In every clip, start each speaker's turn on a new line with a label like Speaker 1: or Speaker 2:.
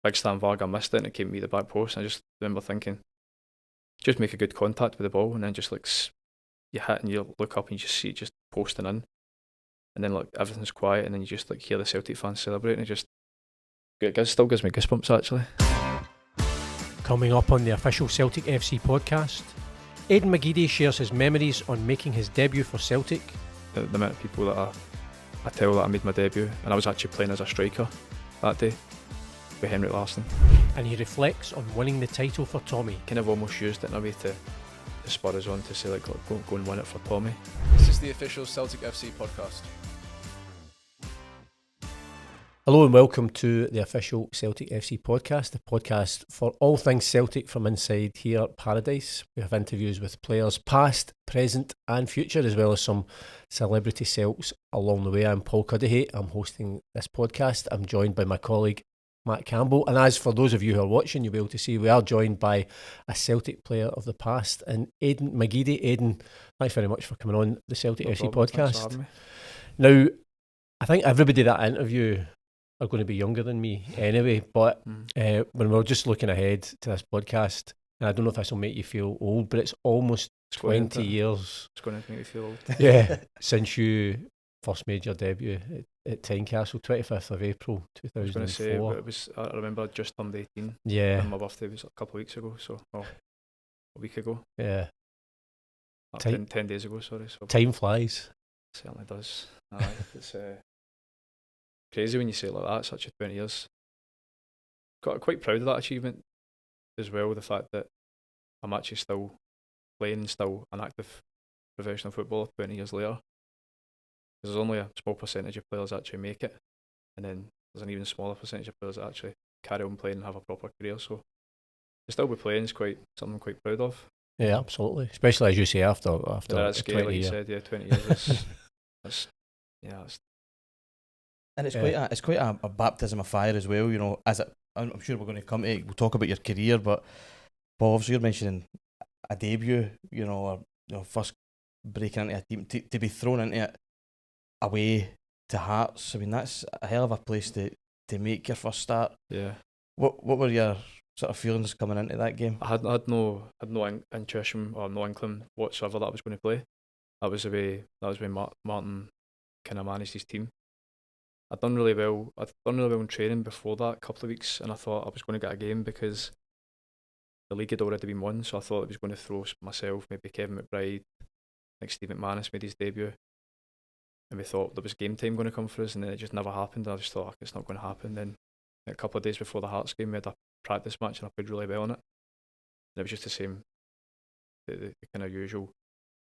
Speaker 1: big Stan Varga missed it and it came to me the back post. And I just remember thinking, just make a good contact with the ball and then just like you hit and you look up and you just see it just posting in. And then like everything's quiet and then you just like hear the Celtic fans celebrating. It still gives me goosebumps actually.
Speaker 2: Coming up on the official Celtic FC podcast, Aiden McGeady shares his memories on making his debut for Celtic.
Speaker 1: The amount of people that I tell that I made my debut and I was actually playing as a striker that day with Henrik Larsson.
Speaker 2: And he reflects on winning the title for Tommy.
Speaker 1: Kind of almost used it in a way to spur us on to say like go and win it for Tommy.
Speaker 3: This is the official Celtic FC podcast.
Speaker 2: Hello and welcome to the official Celtic FC podcast, the podcast for all things Celtic from inside here at Paradise. We have interviews with players past, present and future, as well as some celebrity Celts along the way. I'm Paul Cuddihy, I'm hosting this podcast. I'm joined by my colleague Matt Campbell, and as for those of you who are watching, you'll be able to see we are joined by a Celtic player of the past, and Aiden McGeady. Aiden, thanks very much for coming on the Celtic FC podcast. Now, I think everybody that I interview are going to be younger than me anyway, but when we're just looking ahead to this podcast, and I don't know if this will make you feel old, but it's almost 20 years.
Speaker 1: It's going to make you feel old.
Speaker 2: Yeah, since you first made your debut at Tynecastle, 25th of April 2004.
Speaker 1: I was going to say, but it was, I remember I just turned 18.
Speaker 2: Yeah.
Speaker 1: And my birthday was a couple of weeks ago, a week ago.
Speaker 2: Yeah.
Speaker 1: 10 days ago, sorry. So
Speaker 2: time flies.
Speaker 1: It certainly does. Aye, it's crazy when you say it like that, such a 20 years. Quite proud of that achievement as well, the fact that I'm actually still playing, still an active professional footballer 20 years later. Because there's only a small percentage of players that actually make it, and then there's an even smaller percentage of players that actually carry on playing and have a proper career. So to still be playing is something I'm quite proud of.
Speaker 2: Yeah, absolutely. Especially as you say after
Speaker 1: that's scary, like you said, 20 years. It's
Speaker 3: And it's quite a baptism of fire as well, you know. I'm sure we're going to come to it, we'll talk about your career, but obviously you're mentioning a debut, or first breaking into a team, to be thrown into it away to Hearts. I mean, that's a hell of a place to make your first start.
Speaker 1: Yeah.
Speaker 3: What were your sort of feelings coming into that game?
Speaker 1: I had no intuition or no inkling whatsoever that I was going to play. That was the way Martin kind of managed his team. I'd done really well in training before that, a couple of weeks, and I thought I was going to get a game because the league had already been won, so I thought I was going to throw myself, maybe Kevin McBride, I think Steve McManus made his debut, and we thought there was game time going to come for us, and then it just never happened. I just thought it's not going to happen. Then a couple of days before the Hearts game, we had a practice match and I played really well in it. And it was just the same, the kind of usual,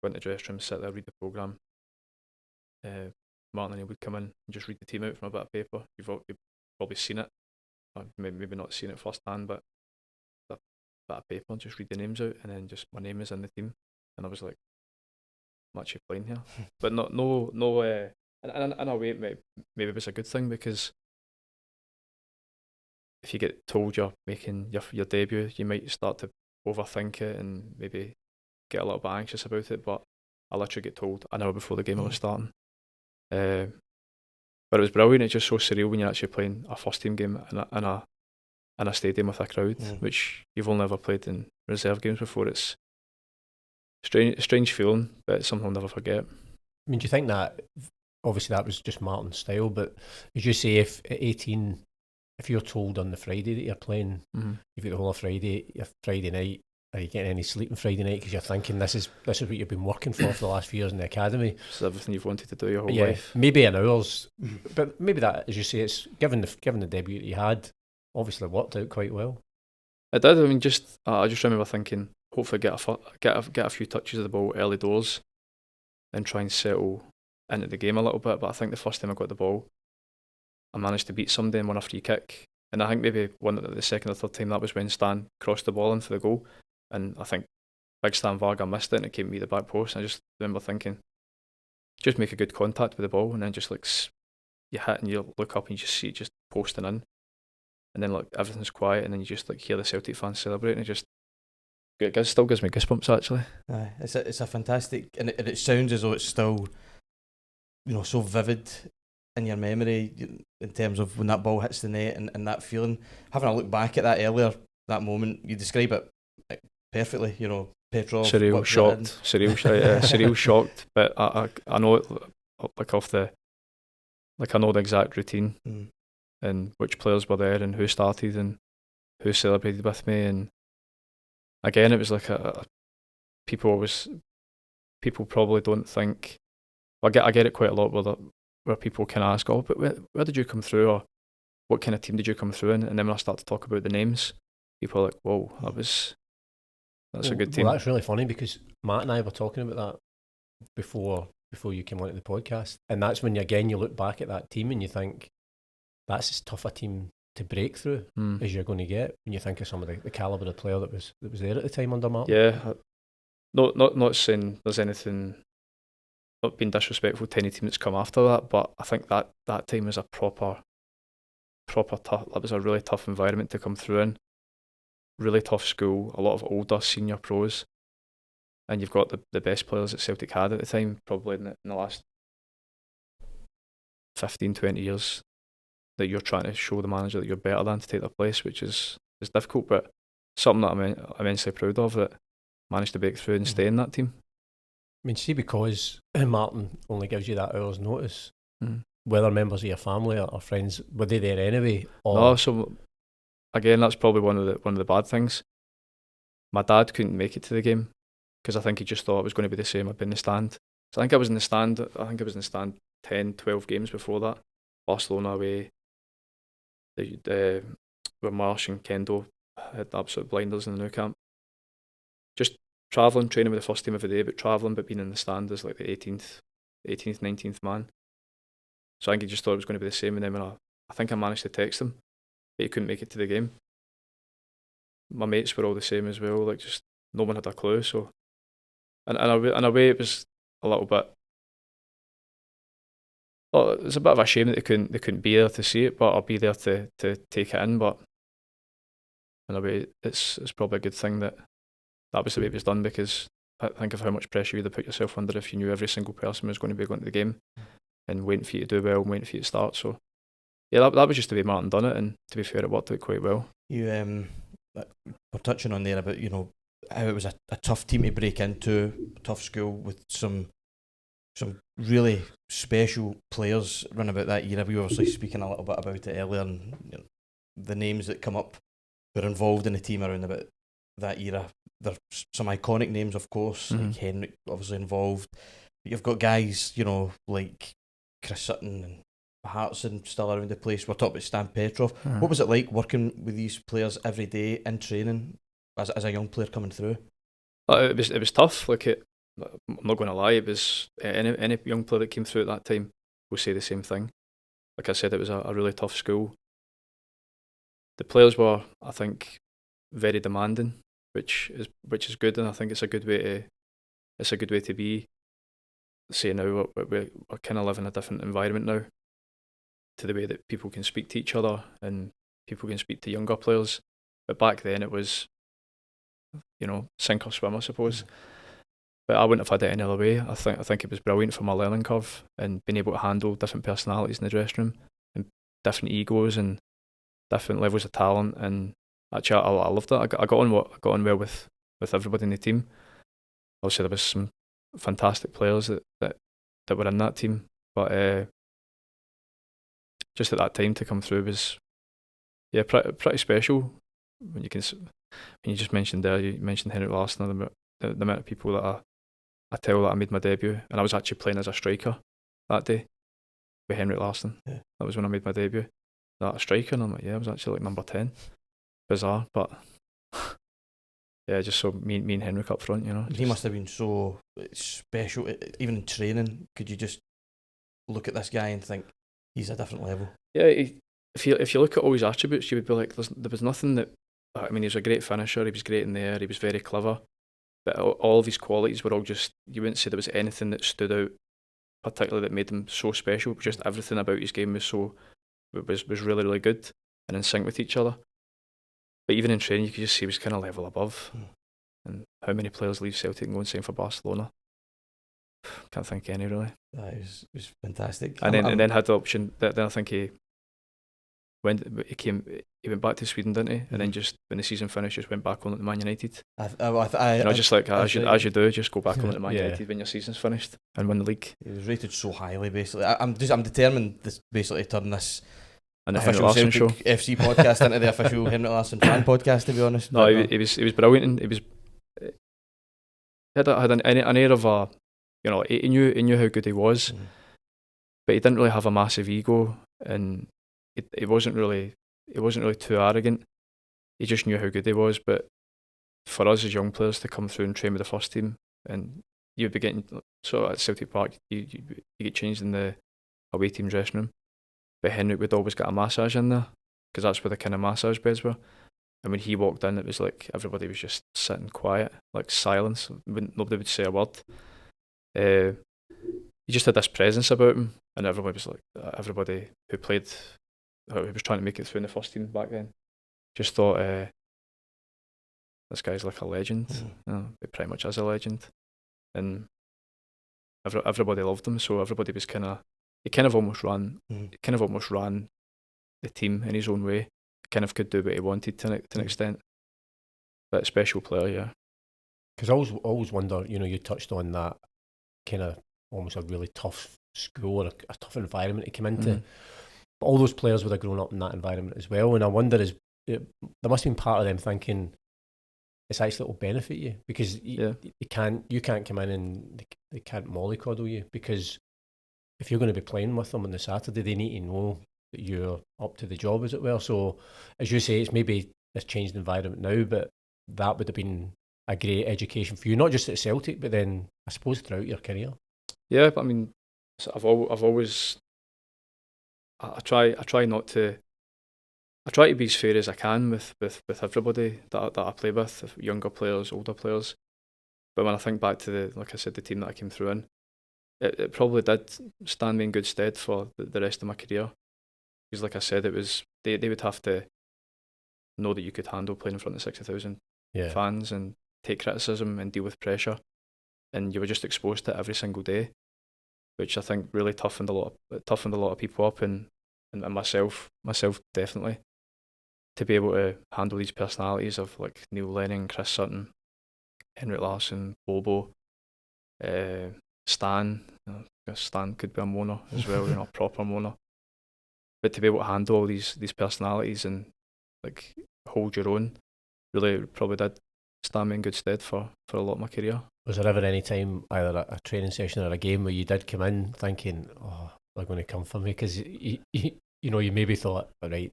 Speaker 1: go into the dressing room, sit there, read the programme. Martin and he would come in and just read the team out from a bit of paper. You've probably seen it, or maybe not seen it firsthand, but a bit of paper, just read the names out, and then just my name is in the team, and I was like, I'm actually playing here. But in a way, maybe it was a good thing, because if you get told you're making your debut, you might start to overthink it and maybe get a little bit anxious about it. But I literally get told an hour before the game I was starting. But it was brilliant. It's just so surreal when you're actually playing a first team game in a stadium with a crowd, which you've only ever played in reserve games before. It's strange feeling, but it's something I'll never forget.
Speaker 2: I mean, do you think that, obviously that was just Martin's style, but as you say, if at 18, if you're told on the Friday that you're playing, you've got the whole of Friday, your Friday night, are you getting any sleep on Friday night because you're thinking this is what you've been working for the last few years in the academy?
Speaker 1: It's everything you've wanted to do your whole life.
Speaker 2: Maybe in hours, but maybe that, as you say, it's given the debut that you had, obviously worked out quite well.
Speaker 1: It did. I mean, I just remember thinking, hopefully get a few touches of the ball early doors, and try and settle into the game a little bit. But I think the first time I got the ball, I managed to beat somebody and won a free kick. And I think maybe the second or third time, that was when Stan crossed the ball in for the goal. And I think big Stan Varga missed it and it came to me the back post. And I just remember thinking, just make a good contact with the ball, and then just like you hit and you look up and you just see it just posting in. And then like everything's quiet, and then you just like hear the Celtic fans celebrating. It still gives me goosebumps actually.
Speaker 3: It's a fantastic, and it sounds as though it's still, so vivid in your memory in terms of when that ball hits the net and that feeling? Having a look back at that earlier, that moment, you describe it perfectly. You know, Petrov,
Speaker 1: surreal, shocked, surreal, shocked. But I know it like off the I know the exact routine and which players were there and who started and who celebrated with me. And again, it was like people probably don't think. I get it quite a lot where people can ask, oh, but where did you come through, or what kind of team did you come through in? And then when I start to talk about the names, people are like, whoa, that's a good team.
Speaker 2: Well, that's really funny because Matt and I were talking about that before you came onto the podcast, and that's when you look back at that team and you think that's as tough a team to break through as you're going to get when you think of some of the calibre of player that was there at the time under Martin.
Speaker 1: Yeah, not saying there's anything, not being disrespectful to any team that's come after that, but I think that time was a proper tough. That was a really tough environment to come through in. Really tough school, a lot of older senior pros, and you've got the best players that Celtic had at the time, probably in the last 15-20 years, that you're trying to show the manager that you're better than to take their place, which is difficult, but something that I'm immensely proud of, that managed to break through and stay in that team.
Speaker 2: I mean, see, because Martin only gives you that hour's notice, whether members of your family or friends, were they there anyway? Or?
Speaker 1: No, so again, that's probably one of the bad things. My dad couldn't make it to the game because I think he just thought it was going to be the same. I'd been in the stand. So I think I was in the stand 10, 12 games before that. Barcelona away, where Marsh and Kendo had absolute blinders in the Nou Camp. Just travelling, training with the first team every day, but travelling, but being in the stand as like the 18th, 19th man. So I think he just thought it was going to be the same. And then when I think I managed to text him, but he couldn't make it to the game. My mates were all the same as well. Like, just no one had a clue. So, and in a way, it was a little bit. Well, it was a bit of a shame that they couldn't be there to see it, but I'll be there to take it in. But in a way, it's probably a good thing that was the way it was done, because I think of how much pressure you'd have put yourself under if you knew every single person was going to be going to the game and waiting for you to do well and waiting for you to start. So yeah, that was just the way Martin done it, and to be fair, it worked out quite well.
Speaker 3: You we're touching on there about, you know, how it was a tough team to break into, a tough school with some really special players run about that era. We were obviously speaking a little bit about it earlier, and you know, the names that come up who are involved in the team around about that era. There's some iconic names, of course, like Henrik, obviously involved. But you've got guys, you know, like Chris Sutton and Hartson still around the place. We're talking about Stan Petrov. What was it like working with these players every day in training as a young player coming through?
Speaker 1: It was tough. Like, I'm not going to lie, it was any young player that came through at that time will say the same thing. Like I said, it was a really tough school. The players were, I think, very demanding, which is good, and I think it's a good way to be. Say now we're kind of living in a different environment now, to the way that people can speak to each other and people can speak to younger players. But back then it was, you know, sink or swim, I suppose. But I wouldn't have had it any other way. I think it was brilliant for my learning curve and being able to handle different personalities in the dressing room and different egos and different levels of talent. And actually, I loved it. I got on well with everybody in the team. Obviously, there was some fantastic players that were in that team, but just at that time to come through was, yeah, pretty special. When you just mentioned there, you mentioned Henrik Larsson, the amount of people that I tell that I made my debut, and I was actually playing as a striker that day with Henrik Larsson. Yeah. That was when I made my debut. That a striker, and I'm like, yeah, I was actually like number 10. Bizarre, but yeah, just so me and Henrik up front, you know.
Speaker 3: He must have been so special, even in training. Could you just look at this guy and think he's a different level?
Speaker 1: Yeah, if you look at all his attributes, you would be like, there was nothing that. I mean, he was a great finisher. He was great in the air. He was very clever. But all of his qualities were all just, you wouldn't say there was anything that stood out particularly that made him so special. Just everything about his game was really, really good and in sync with each other. But even in training, you could just see he was kind of level above. And how many players leave Celtic and go and sign for Barcelona? Can't think any really.
Speaker 3: That was fantastic.
Speaker 1: And then had the option. Then I think he went back to Sweden, didn't he? And then just when the season finished, just went back on to Man United. Just like as you do, just go back on to Man United when your season's finished and win the league.
Speaker 3: He was rated so highly. Basically, I'm determined to basically turn this
Speaker 1: and the
Speaker 3: official
Speaker 1: Celtic
Speaker 3: show. FC podcast into the official Henrik Larsson fan podcast. To be honest,
Speaker 1: no, he was brilliant. And he had an air of he knew how good he was, but he didn't really have a massive ego, and he wasn't really too arrogant. He just knew how good he was. But for us as young players to come through and train with the first team, and you'd be getting at Celtic Park, you get changed in the away team dressing room. But Henrik would always get a massage in there because that's where the kind of massage beds were. And when he walked in, it was like everybody was just sitting quiet, like silence. Nobody would say a word. He just had this presence about him, and everybody who played, who was trying to make it through in the first team back then, just thought this guy's like a legend. He pretty much is a legend, and everybody loved him. So everybody was he kind of almost ran the team in his own way. He kind of could do what he wanted to an extent. But a special player, yeah.
Speaker 2: Because I always wonder, you touched on that kind of almost a really tough school or a tough environment to come into. But all those players would have grown up in that environment as well. And I wonder, there must have been part of them thinking it's actually will benefit you because you can't come in and they can't mollycoddle you, because if you're going to be playing with them on the Saturday, they need to know that you're up to the job, as it were. So, as you say, it's maybe this changed environment now, but that would have been a great education for you, not just at Celtic, but then I suppose throughout your career.
Speaker 1: Yeah, but I mean, I've always I try to be as fair as I can with everybody that I play with, younger players, older players. But when I think back to the team that I came through in, it probably did stand me in good stead for the rest of my career. Because like I said, it was they would have to know that you could handle playing in front of 60,000 fans and take criticism and deal with pressure, and you were just exposed to it every single day, which I think really toughened a lot of people up, and myself definitely, to be able to handle these personalities of like Neil Lennon, Chris Sutton, Henrik Larsson, Bobo, Stan. Stan could be a moaner as well, a proper moaner. But to be able to handle all these personalities and like hold your own, really probably did stand me in good stead for a lot of my career. Was
Speaker 2: there ever any time, either a training session or a game, where you did come in thinking, "Oh, they're going to come for me"? Because you maybe thought, "All right,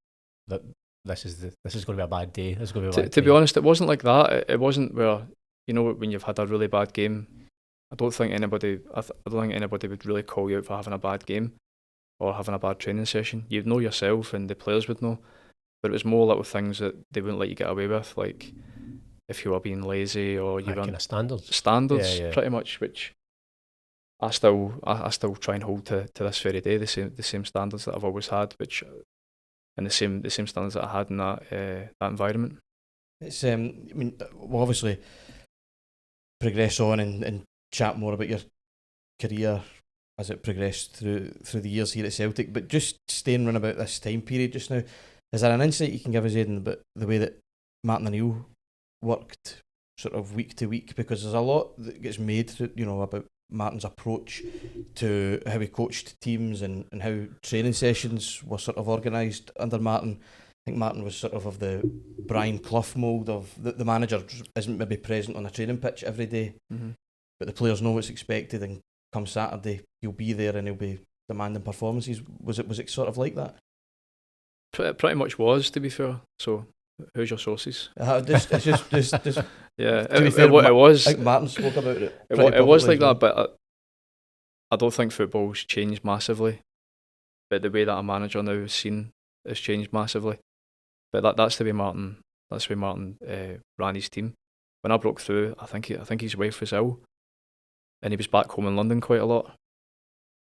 Speaker 2: that this is going to be a bad day. This is going to be a bad
Speaker 1: to be honest, it wasn't like that. It wasn't where when you've had a really bad game. I don't think anybody would really call you out for having a bad game or having a bad training session. You'd know yourself, and the players would know. But it was more little things that they wouldn't let you get away with, like if you were being lazy or you were
Speaker 2: kind of standards,
Speaker 1: pretty much, which I still try and hold to this very day, the same standards that I've always had, which and the same standards that I had in that environment.
Speaker 3: It's we'll obviously progress on and chat more about your career as it progressed through the years here at Celtic, but just staying around about this time period just now, is there an insight you can give us, Aiden, about the way that Martin O'Neill worked sort of week to week? Because there's a lot that gets made about Martin's approach to how he coached teams and how training sessions were sort of organised under Martin. I think Martin was sort of the Brian Clough mould of the manager isn't maybe present on a training pitch every day, but the players know what's expected, and come Saturday he'll be there and he'll be demanding performances. Was it sort of like that?
Speaker 1: Pretty much was, to be fair. So, who's your sources?
Speaker 3: Just
Speaker 1: yeah,
Speaker 3: it was. I think Martin spoke about it.
Speaker 1: It was like that, but I don't think football's changed massively. But the way that a manager now is seen has changed massively. But that's the way Martin. That's the way Martin ran his team. When I broke through, I think his wife was ill, and he was back home in London quite a lot.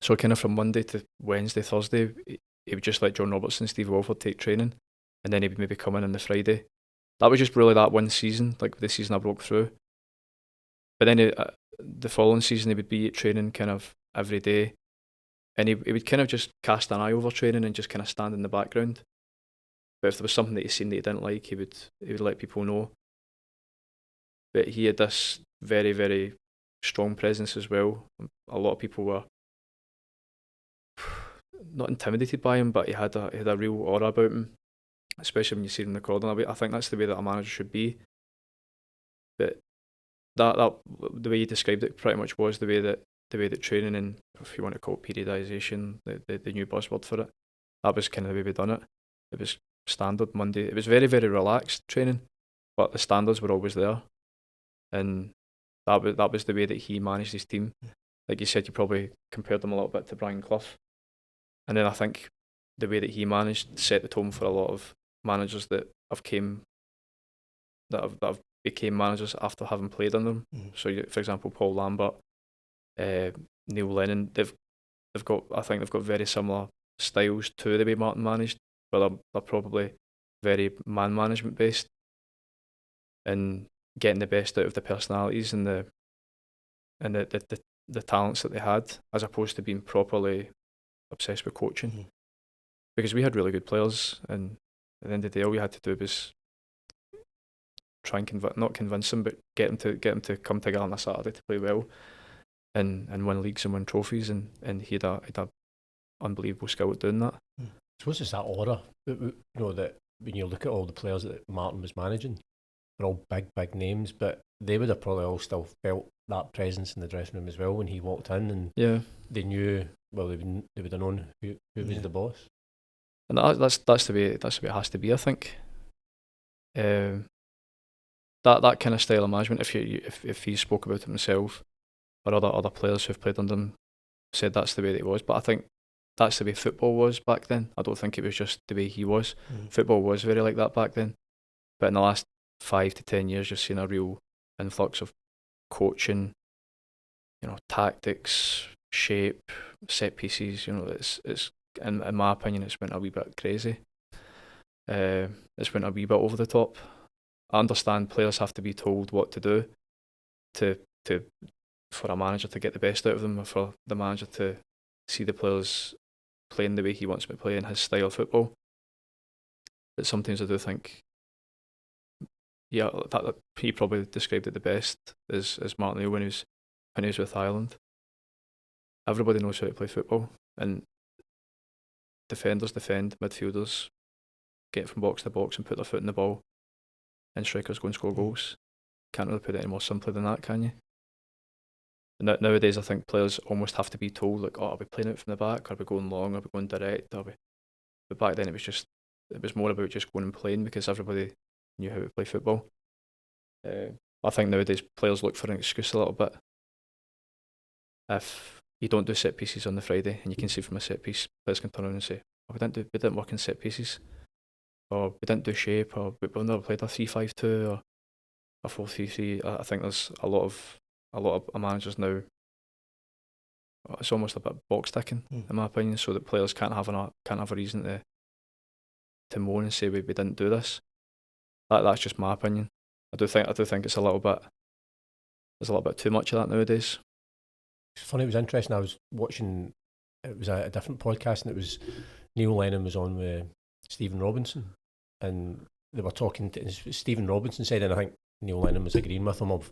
Speaker 1: So kind of from Monday to Wednesday, Thursday, he would just let John Robertson, Steve Walford take training, and then he would maybe come in on the Friday. That was just really that one season, like the season I broke through. But then the following season he would be at training kind of every day, and he would kind of just cast an eye over training and just kind of stand in the background. But if there was something that he seen that he didn't like, he would let people know. But he had this very, very strong presence as well. A lot of people were not intimidated by him, but he had a real aura about him, especially when you see him in the corner. I think that's the way that a manager should be. But that the way you described it pretty much was the way that training, and if you want to call it periodisation, the new buzzword for it, that was kind of the way we done it. It was standard Monday. It was very, very relaxed training, but the standards were always there, and that was the way that he managed his team. Like you said, you probably compared them a little bit to Brian Clough, and then I think the way that he managed set the tone for a lot of managers that have became managers after having played under them. So, for example, Paul Lambert, Neil Lennon, they've got very similar styles to the way Martin managed, but they're probably very man management based, and getting the best out of the personalities and the talents that they had, as opposed to being properly obsessed with coaching. Because we had really good players, and at the end of the day, all we had to do was try and not convince them, but get them to come together on a Saturday to play well, and win leagues and win trophies, and he had a unbelievable skill at doing that.
Speaker 2: I suppose it's that aura that when you look at all the players that Martin was managing, they're all big names, but they would have probably all still felt that presence in the dressing room as well when he walked in, and they knew, well, they would have known who was the boss.
Speaker 1: And that's the way it has to be, I think. That kind of style of management, if he spoke about it himself, or other players who've played under him said that's the way that it was. But I think that's the way football was back then. I don't think it was just the way he was. Football was very like that back then. But in the last 5 to 10 years, you've seen a real influx of coaching, tactics, shape, set pieces. It's in my opinion, it's went a wee bit crazy. It's went a wee bit over the top. I understand players have to be told what to do for a manager to get the best out of them, or for the manager to see the players playing the way he wants them to play in his style of football. But sometimes I do think, that he probably described it the best as Martin O'Neill when he was with Ireland. Everybody knows how to play football, and defenders defend, midfielders get from box to box and put their foot in the ball, and strikers go and score goals. Can't really put it any more simply than that, can you? And nowadays, I think players almost have to be told, like, are we playing out from the back? Are we going long? Are we going direct? But back then, it was more about just going and playing, because everybody knew how to play football. I think nowadays players look for an excuse a little bit. If you don't do set pieces on the Friday, and you can see from a set piece, players can turn around and say, we didn't work in set pieces, or we didn't do shape, or we've never played a 3-5-2 or a 4-3-3. I think there's a lot of managers now. It's almost a bit box ticking, in my opinion, so that players can't have a reason to moan and say we didn't do this. That's just my opinion. I do think it's a little bit. There's a little bit too much of that nowadays.
Speaker 2: It's funny. It was interesting. I was watching. It was a different podcast, and it was Neil Lennon was on with Stephen Robinson, and they were talking to Stephen Robinson said, and I think Neil Lennon was agreeing with him, of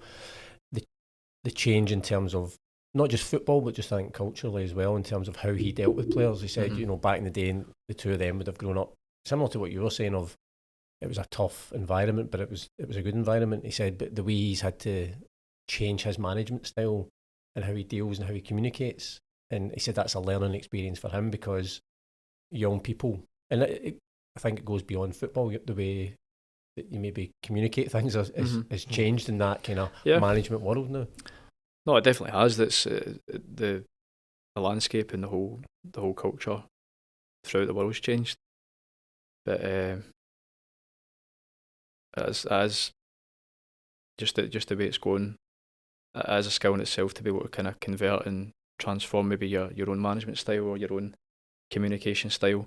Speaker 2: the change in terms of not just football, but just I think culturally as well, in terms of how he dealt with players. He said, back in the day, the two of them would have grown up similar to what you were saying, of it was a tough environment, but it was a good environment. He said, but the way he's had to change his management style and how he deals and how he communicates, and he said that's a learning experience for him, because young people, and I think it goes beyond football, the way that you maybe communicate things has changed in that kind of management world now.
Speaker 1: No, it definitely has. That's the landscape and the whole culture throughout the world's changed. But as just the way it's going, as a skill in itself to be able to kind of convert and transform maybe your own management style or your own communication style.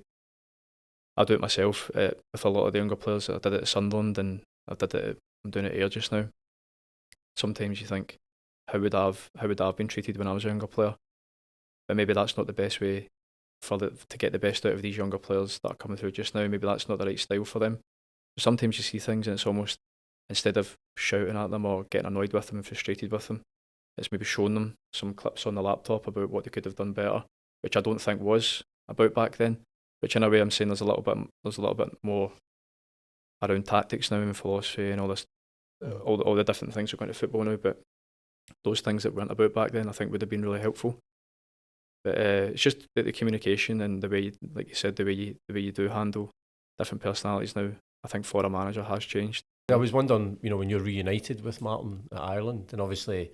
Speaker 1: I do it myself with a lot of the younger players. I did it at Sunderland, and I'm doing it at Ayr just now. Sometimes you think, how would I have been treated when I was a younger player? But maybe that's not the best way to get the best out of these younger players that are coming through just now. Maybe that's not the right style for them. Sometimes you see things and it's almost, instead of shouting at them or getting annoyed with them and frustrated with them, it's maybe showing them some clips on the laptop about what they could have done better, which I don't think was about back then. Which in a way I'm saying there's a little bit more around tactics now and philosophy and all this, all the different things we're going to football now. But those things that weren't about back then, I think would have been really helpful. But it's just the communication and the way, like you said, the way you do handle different personalities now, I think for a manager has changed.
Speaker 2: I was wondering, when you're reunited with Martin at Ireland, and obviously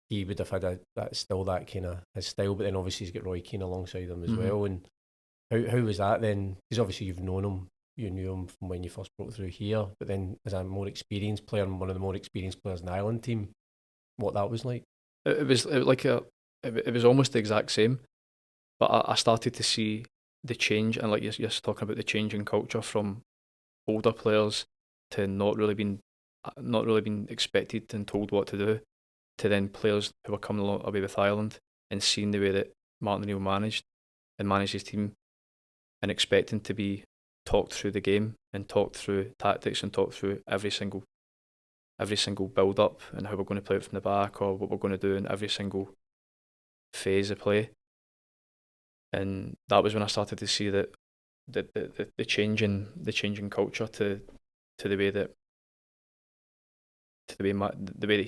Speaker 2: he would have had that kind of his style, but then obviously he's got Roy Keane alongside him as well. And how was that then? Because obviously you've known him, you knew him from when you first broke through here, but then as a more experienced player and one of the more experienced players in the Ireland team, what that was like?
Speaker 1: It was almost the exact same, but I started to see the change, and like you're talking about the change in culture from older players to not really being expected and told what to do, to then players who were coming along away with Ireland and seeing the way that Martin O'Neill managed his team and expecting to be talked through the game and talked through tactics and talked through every single build up and how we're going to play it from the back or what we're going to do in every single phase of play. And that was when I started to see that the change in culture to the way that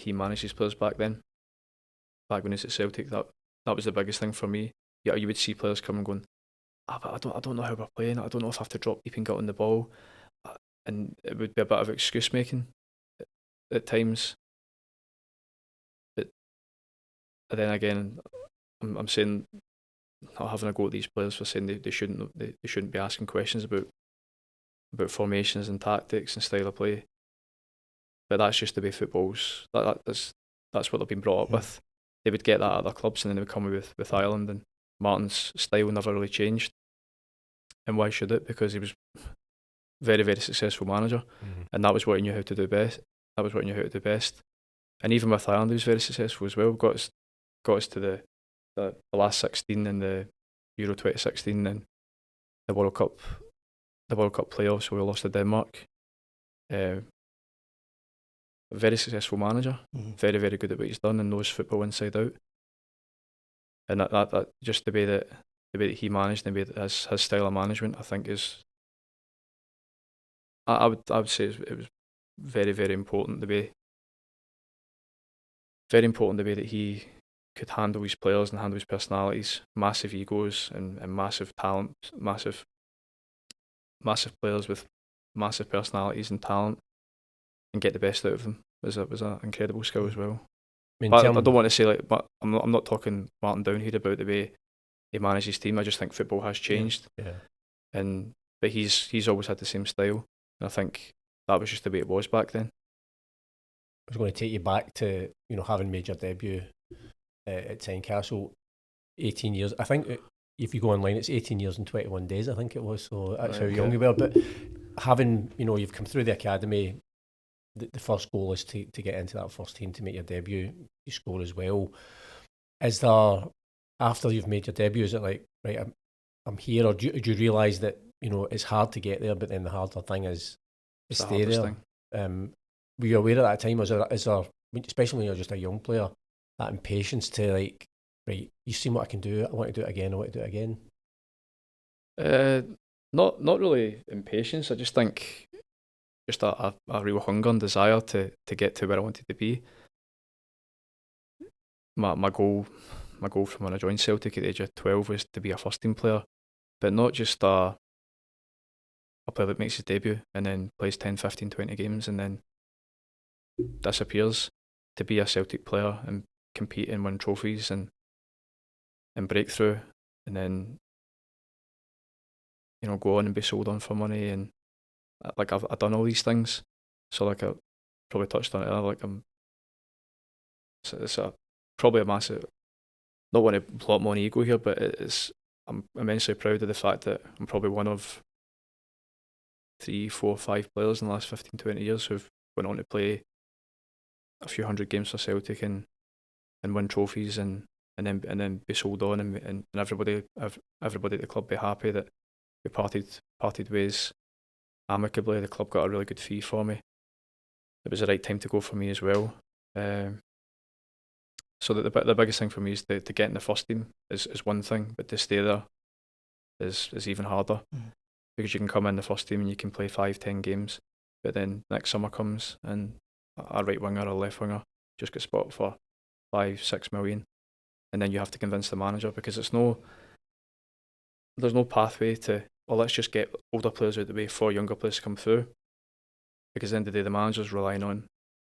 Speaker 1: he managed his players back when he was at Celtic. That was the biggest thing for me. Yeah, you would see players come and going, but I don't know how we're playing. I don't know if I have to drop deep and get on the ball, and it would be a bit of excuse making at times. But then again, I'm saying, not having a go at these players for saying they shouldn't be asking questions about formations and tactics and style of play. But that's just the way football's. That's what they've been brought up with. They would get that at other clubs, and then they would come with Ireland, and Martin's style never really changed. And why should it? Because he was very, very successful manager, and that was what he knew how to do best. And even with Ireland, he was very successful as well. Got us to the last 16 in the Euro 2016 and the World Cup playoffs where we lost to Denmark. Very successful manager, very, very good at what he's done and knows football inside out. And that just the way that he managed, the way that his style of management, I think is. I would say it was very, very important the way that he could handle his players and handle his personalities, massive egos and massive talent, massive players with massive personalities and talent, and get the best out of them was an incredible skill as well. But I don't want to say but I'm not talking Martin down here about the way he managed his team. I just think football has changed, but he's always had the same style, and I think that was just the way it was back then.
Speaker 2: I was going to take you back to having made your debut at Tynecastle, 18 years. I think if you go online, it's 18 years and 21 days. I think it was. So that's how young you were. But having you've come through the academy. The first goal is to get into that first team to make your debut. You score as well. Is there, after you've made your debut, is it like, right, I'm here, or do you realise that it's hard to get there, but then the harder thing is to stay there? Were you aware at that time? Is there, especially when you're just a young player, that impatience to like, right, you've seen what I can do, I want to do it again,
Speaker 1: Not really impatience. I just think just a real hunger and desire to get to where I wanted to be. My goal from when I joined Celtic at the age of 12 was to be a first team player, but not just a player that makes his debut and then plays 10, 15, 20 games and then disappears. To be a Celtic player and compete and win trophies and break through, and then go on and be sold on for money, and like I've done all these things, so like I probably touched on it earlier, like it's probably a massive, not want to blow up my own ego here, but I'm immensely proud of the fact that I'm probably one of 3, 4, 5 players in the last 15, 20 years who've went on to play a few hundred games for Celtic and and win trophies and then be sold on and everybody at the club be happy that we parted ways amicably. The club got a really good fee for me. It was the right time to go for me as well. So that the biggest thing for me is to get in the first team is one thing, but to stay there is even harder, because you can come in the first team and you can play 5-10 games, but then next summer comes and a right winger or a left winger just gets spotted for 5-6 million, and then you have to convince the manager, because there's no pathway to, well, let's just get older players out of the way for younger players to come through, because at the end of the day the manager's relying on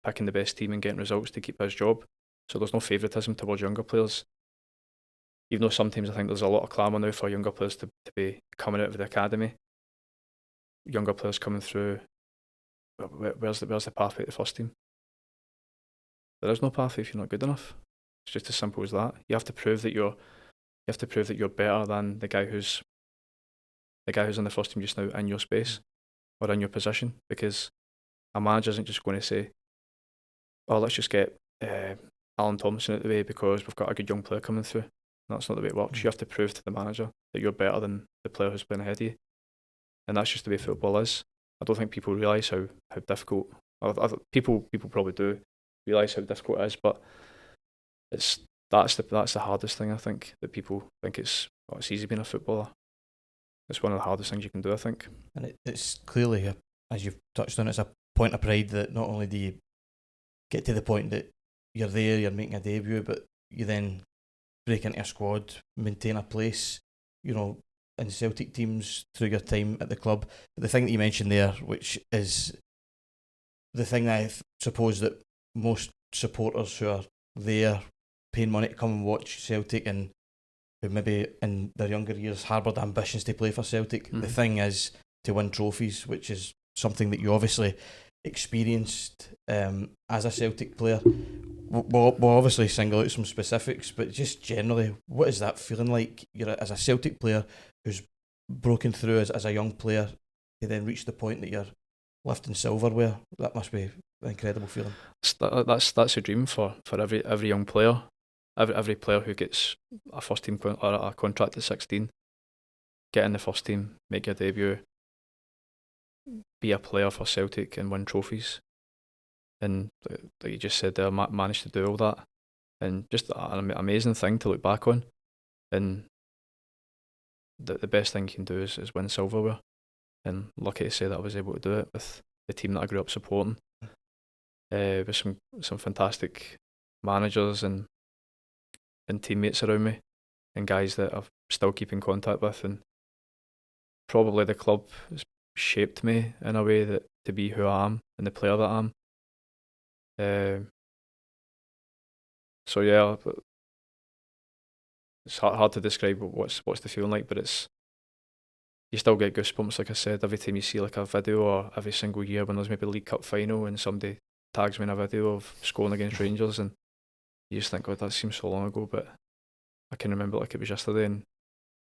Speaker 1: picking the best team and getting results to keep his job. So there's no favouritism towards younger players, even though sometimes I think there's a lot of clamour now for younger players to be coming out of the academy. Younger players coming through, where's the pathway to the first team? There is no pathway if you're not good enough. It's just as simple as that. You have to prove that you're better than the guy who's in the first team just now in your space or in your position, because a manager isn't just going to say, "Oh, let's just get Alan Thompson out of the way because we've got a good young player coming through." That's not the way it works. You have to prove to the manager that you're better than the player who's playing ahead of you, and that's just the way football is. I don't think people realise how difficult. People probably do realise how difficult it is, but that's the hardest thing. I think that people think it's easy being a footballer. It's one of the hardest things you can do, I think.
Speaker 3: And it's clearly, as you've touched on, it's a point of pride that not only do you get to the point that you're there, you're making a debut, but you then break into a squad, maintain a place, in Celtic teams through your time at the club. But the thing that you mentioned there, which is the thing that I suppose that most supporters who are there paying money to come and watch Celtic and who maybe in their younger years harboured ambitions to play for Celtic, the thing is to win trophies, which is something that you obviously experienced as a Celtic player. We'll obviously single out some specifics, but just generally, what is that feeling like? You're as a Celtic player who's broken through as a young player to then reach the point that you're lifting silverware. That must be an incredible feeling.
Speaker 1: That's a dream for every young player, every player who gets a first team or a contract at 16. Get in the first team, make your debut, be a player for Celtic and win trophies. And like you just said there, managed to do all that, and just an amazing thing to look back on. And the best thing you can do is win silverware. And lucky to say that I was able to do it with the team that I grew up supporting, with some fantastic managers and teammates around me, and guys that I still keep in contact with. And probably the club has shaped me in a way that to be who I am and the player that I am. So yeah, it's hard to describe what's the feeling like, but you still get goosebumps, like I said, every time you see like a video, or every single year when there's maybe a League Cup final and somebody tags me in a video of scoring against Rangers, and you just think, God, that seems so long ago, but I can remember it like it was yesterday, and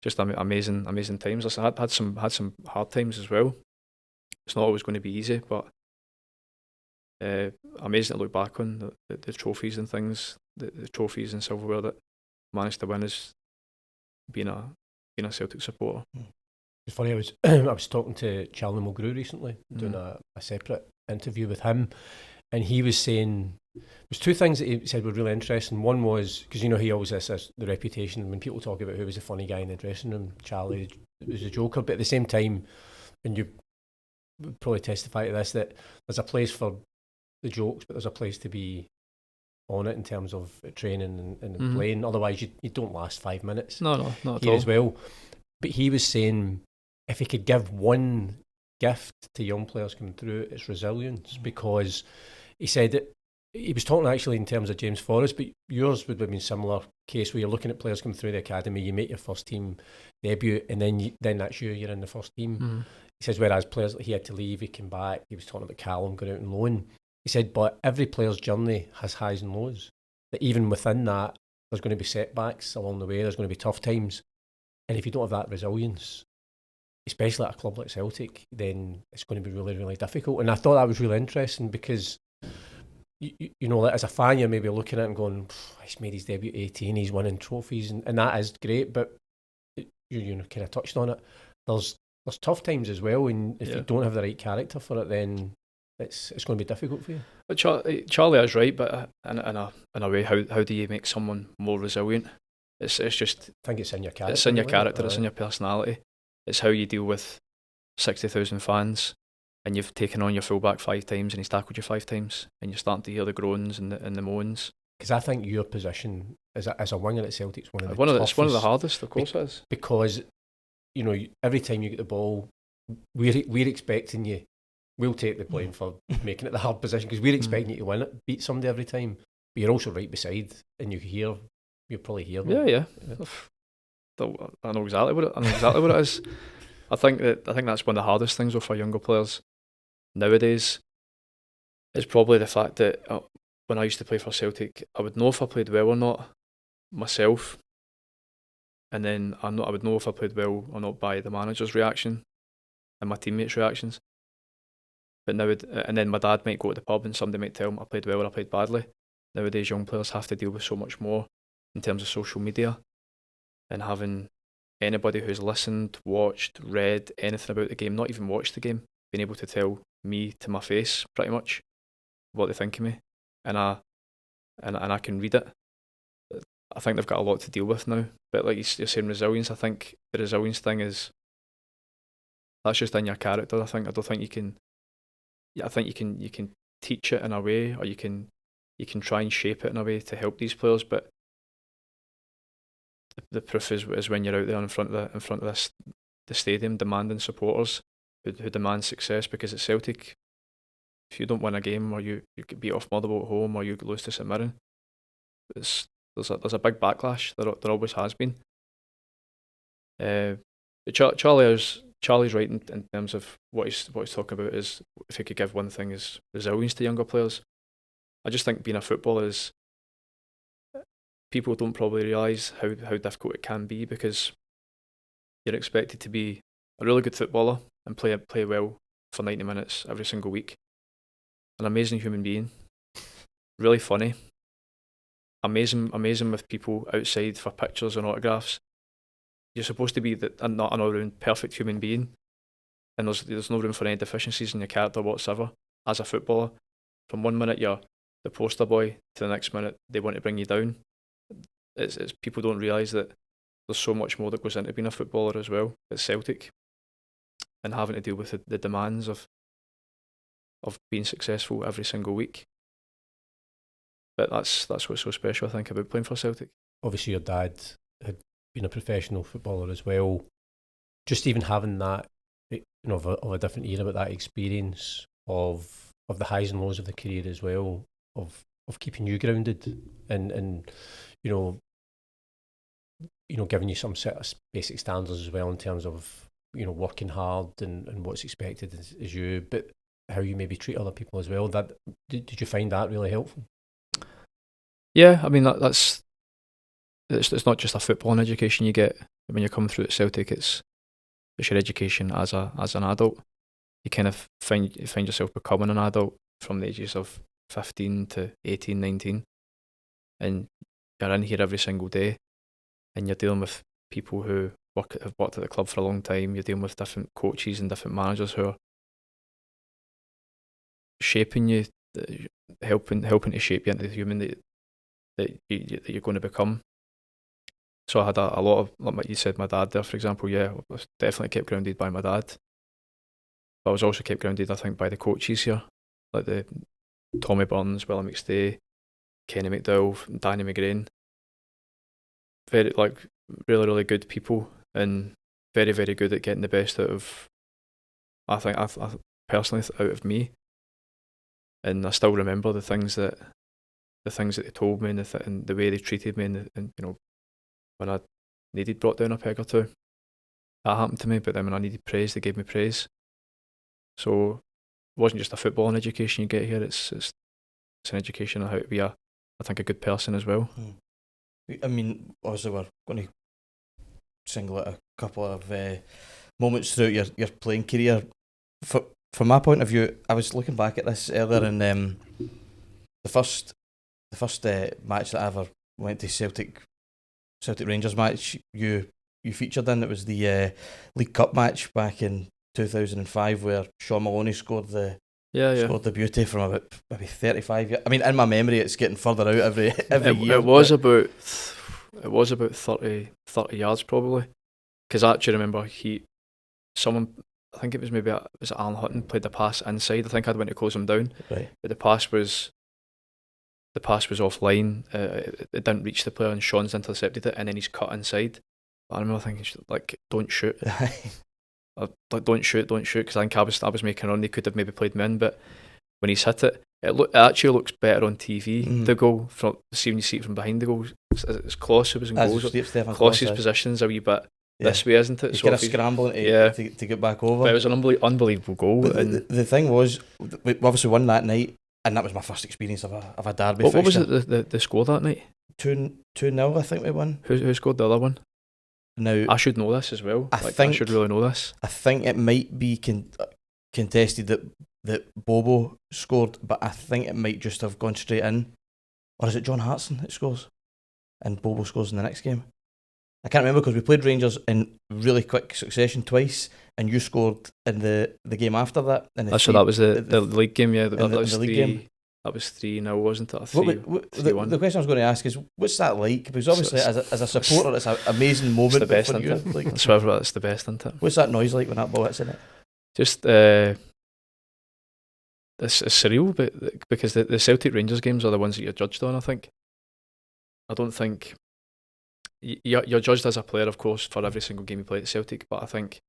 Speaker 1: just amazing times. Listen, I had some hard times as well. It's not always going to be easy, but amazing to look back on the trophies and things, the trophies and silverware that managed to win as being a Celtic supporter.
Speaker 2: It's funny, I was talking to Charlie Mulgrew recently, doing a separate interview with him, and he was saying there's two things that he said were really interesting. One was, because he always has the reputation when people talk about who was the funny guy in the dressing room, Charlie was a joker, but at the same time, and you would probably testify to this, that there's a place for the jokes, but there's a place to be on it in terms of training and playing. Otherwise, you don't last 5 minutes.
Speaker 1: No, not at
Speaker 2: here
Speaker 1: all.
Speaker 2: As well. But he was saying if he could give one gift to young players coming through, it's resilience, because he said that he was talking actually in terms of James Forrest, but yours would have been a similar case where you're looking at players coming through the academy, you make your first team debut, and then that's you're in the first team. He says whereas players, he had to leave, he came back, he was talking about Callum going out on loan. He said, but every player's journey has highs and lows. That even within that, there's going to be setbacks along the way. There's going to be tough times, and if you don't have that resilience, especially at a club like Celtic, then it's going to be really, really difficult. And I thought that was really interesting because you know, like as a fan, you're maybe looking at it and going, he's made his debut at 18, he's winning trophies, and that is great. But you know, kind of touched on it. There's tough times as well, and if you don't have the right character for it, then it's going to be difficult for you.
Speaker 1: But Charlie is right, but in a way, how do you make someone more resilient? It's just,
Speaker 2: I think it's in your character.
Speaker 1: It's in your character. It's in your personality. It's how you deal with 60,000 fans, and you've taken on your fullback 5 times, and he's tackled you 5 times, and you're starting to hear the groans and the moans.
Speaker 2: Because I think your position as a winger at Celtic is one of the toughest.
Speaker 1: It's one of the hardest, of course it is.
Speaker 2: Because, you know, every time you get the ball, we're expecting you. We'll take the blame for making it the hard position, because we're expecting you to win it, beat somebody every time. But you're also right beside, and you probably hear them.
Speaker 1: Yeah. I know exactly what it is. I think that's one of the hardest things for younger players nowadays. Is probably the fact that when I used to play for Celtic, I would know if I played well or not myself, and then I would know if I played well or not by the manager's reaction and my teammates' reactions. But and then my dad might go to the pub and somebody might tell him I played well or I played badly. Nowadays, young players have to deal with so much more in terms of social media, and having anybody who's listened, watched, read anything about the game, not even watched the game, being able to tell me to my face pretty much what they think of me, and I can read it. I think they've got a lot to deal with now. But like you're saying, resilience. I think the resilience thing that's just in your character. I don't think you can. Yeah, I think you can teach it in a way, or you can try and shape it in a way to help these players. But the proof is when you're out there in front of the stadium demanding supporters who demand success. Because at Celtic, if you don't win a game, or you get beat off Motherwell at home, or you lose to St Mirren, there's a big backlash. There always has been. Charlie's right in terms of what he's talking about. Is if he could give one thing, is resilience to younger players. I just think being a footballer is, people don't probably realise how difficult it can be, because you're expected to be a really good footballer and play well for 90 minutes every single week. An amazing human being, really funny, amazing with people outside for pictures and autographs. You're supposed to be not an all-round perfect human being, and there's no room for any deficiencies in your character whatsoever as a footballer. From one minute you're the poster boy to the next minute they want to bring you down. It's people don't realise that there's so much more that goes into being a footballer as well at Celtic, and having to deal with the demands of being successful every single week. But that's what's so special, I think, about playing for Celtic.
Speaker 2: Obviously your dad had been a professional footballer as well. Just even having that, you know, of a different era, but that experience of the highs and lows of the career as well, of keeping you grounded and you know giving you some set of basic standards as well in terms of, you know, working hard and what's expected as you, but how you maybe treat other people as well. That did you find that really helpful?
Speaker 1: Yeah, I mean it's not just a footballing education you get when you're coming through at Celtic. It's your education as an adult. You kind of find yourself becoming an adult from the ages of 15 to 18, 19, and you're in here every single day, and you're dealing with people who have worked at the club for a long time. You're dealing with different coaches and different managers who are shaping you, helping to shape you into the human that you're going to become. So I had a lot of, like you said, my dad there, for example. Yeah, I was definitely kept grounded by my dad. But I was also kept grounded, I think, by the coaches here, like the Tommy Burns, Willie McStay, Kenny McDowell, Danny McGrain. Very, really, really good people, and very, very good at getting the best out of, I think, I personally, out of me. And I still remember the things that they told me, and the way they treated me, and you know, when I needed brought down a peg or two, that happened to me. But then when I needed praise, they gave me praise. So it wasn't just a footballing education you get here. It's an education on how to be I think a good person as well.
Speaker 3: I mean, obviously we're going to single out a couple of moments throughout your playing career. From my point of view, I was looking back at this earlier, and the first match that I ever went to, Celtic Rangers match, you featured in. It was the League Cup match back in 2005 where Sean Maloney scored the beauty from about maybe 35 years. I mean, in my memory, it's getting further out every year.
Speaker 1: It was about 30 yards probably, because I actually remember I think it was Alan Hutton played the pass inside. I think I'd went to close him down,
Speaker 3: right.
Speaker 1: But the pass was offline. It didn't reach the player, and Sean's intercepted it, and then he's cut inside. But I remember thinking, like, don't shoot. Like, don't shoot, because I think I was making on. They could have maybe played me in, but when he's hit it, it actually looks better on TV. The goal, when you see it from behind the goal, it's Kloss who was in goal. Kloss's position's a wee bit this way, isn't it?
Speaker 3: He's kind of scrambling to get back over.
Speaker 1: But it was an unbelievable goal.
Speaker 3: But the thing was, we obviously won that night, and that was my first experience of a derby.
Speaker 1: What was it the score that night?
Speaker 3: 2-0, I think we won.
Speaker 1: Who scored the other one?
Speaker 3: Now
Speaker 1: I should know this as well. I should really know this.
Speaker 3: I think it might be contested that Bobo scored, but I think it might just have gone straight in. Or is it John Hartson that scores and Bobo scores in the next game? I can't remember, because we played Rangers in really quick succession twice, and you scored in the game after that.
Speaker 1: So that was the league game, yeah.
Speaker 3: That was the league game.
Speaker 1: That was 3-0, wasn't it? 3-1.
Speaker 3: The question I was going to ask is, what's that like? Because obviously, as a supporter, it's an amazing moment.
Speaker 1: It's the best,
Speaker 3: for you.
Speaker 1: Isn't it? Like, it's the best, isn't it?
Speaker 3: What's that noise like when that ball hits in it?
Speaker 1: Just it's surreal, but because the Celtic Rangers games are the ones that you're judged on. I don't think you're judged as a player, of course, for every single game you play at Celtic, but I think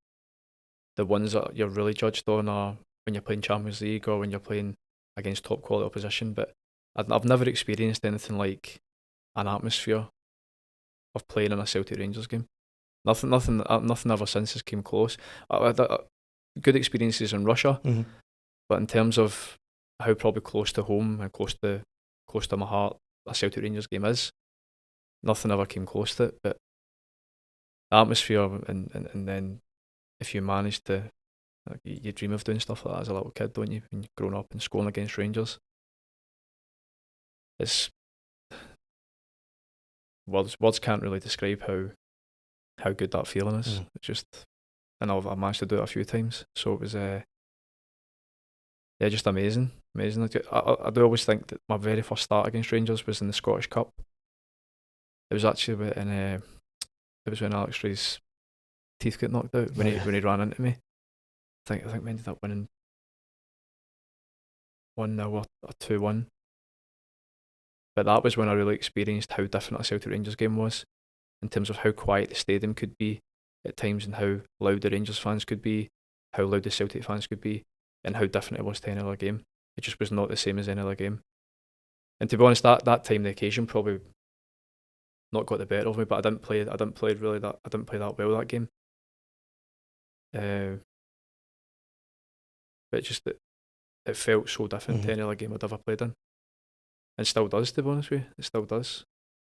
Speaker 1: the ones that you're really judged on are when you're playing Champions League or when you're playing against top quality opposition. But I've never experienced anything like an atmosphere of playing in a Celtic Rangers game. Nothing ever since has came close. Good experiences in Russia, but in terms of how probably close to home and close to my heart a Celtic Rangers game is, nothing ever came close to it. But the atmosphere, and then if you manage to, you dream of doing stuff like that as a little kid, don't you? When you're growing up and scoring against Rangers, it's words can't really describe how good that feeling is. It's just, and I managed to do it a few times, so it was just amazing. I do always think that my very first start against Rangers was in the Scottish Cup. It was actually it was when Alex Ray's teeth got knocked out when he ran into me. I think we ended up winning 1-0 or 2-1. But that was when I really experienced how different a Celtic Rangers game was, in terms of how quiet the stadium could be at times, and how loud the Rangers fans could be, how loud the Celtic fans could be, and how different it was to any other game. It just was not the same as any other game. And to be honest, that time the occasion probably not got the better of me, but I didn't play that well that game. But it felt so different to any other game I'd ever played in, and still does. To be honest with you, it still does.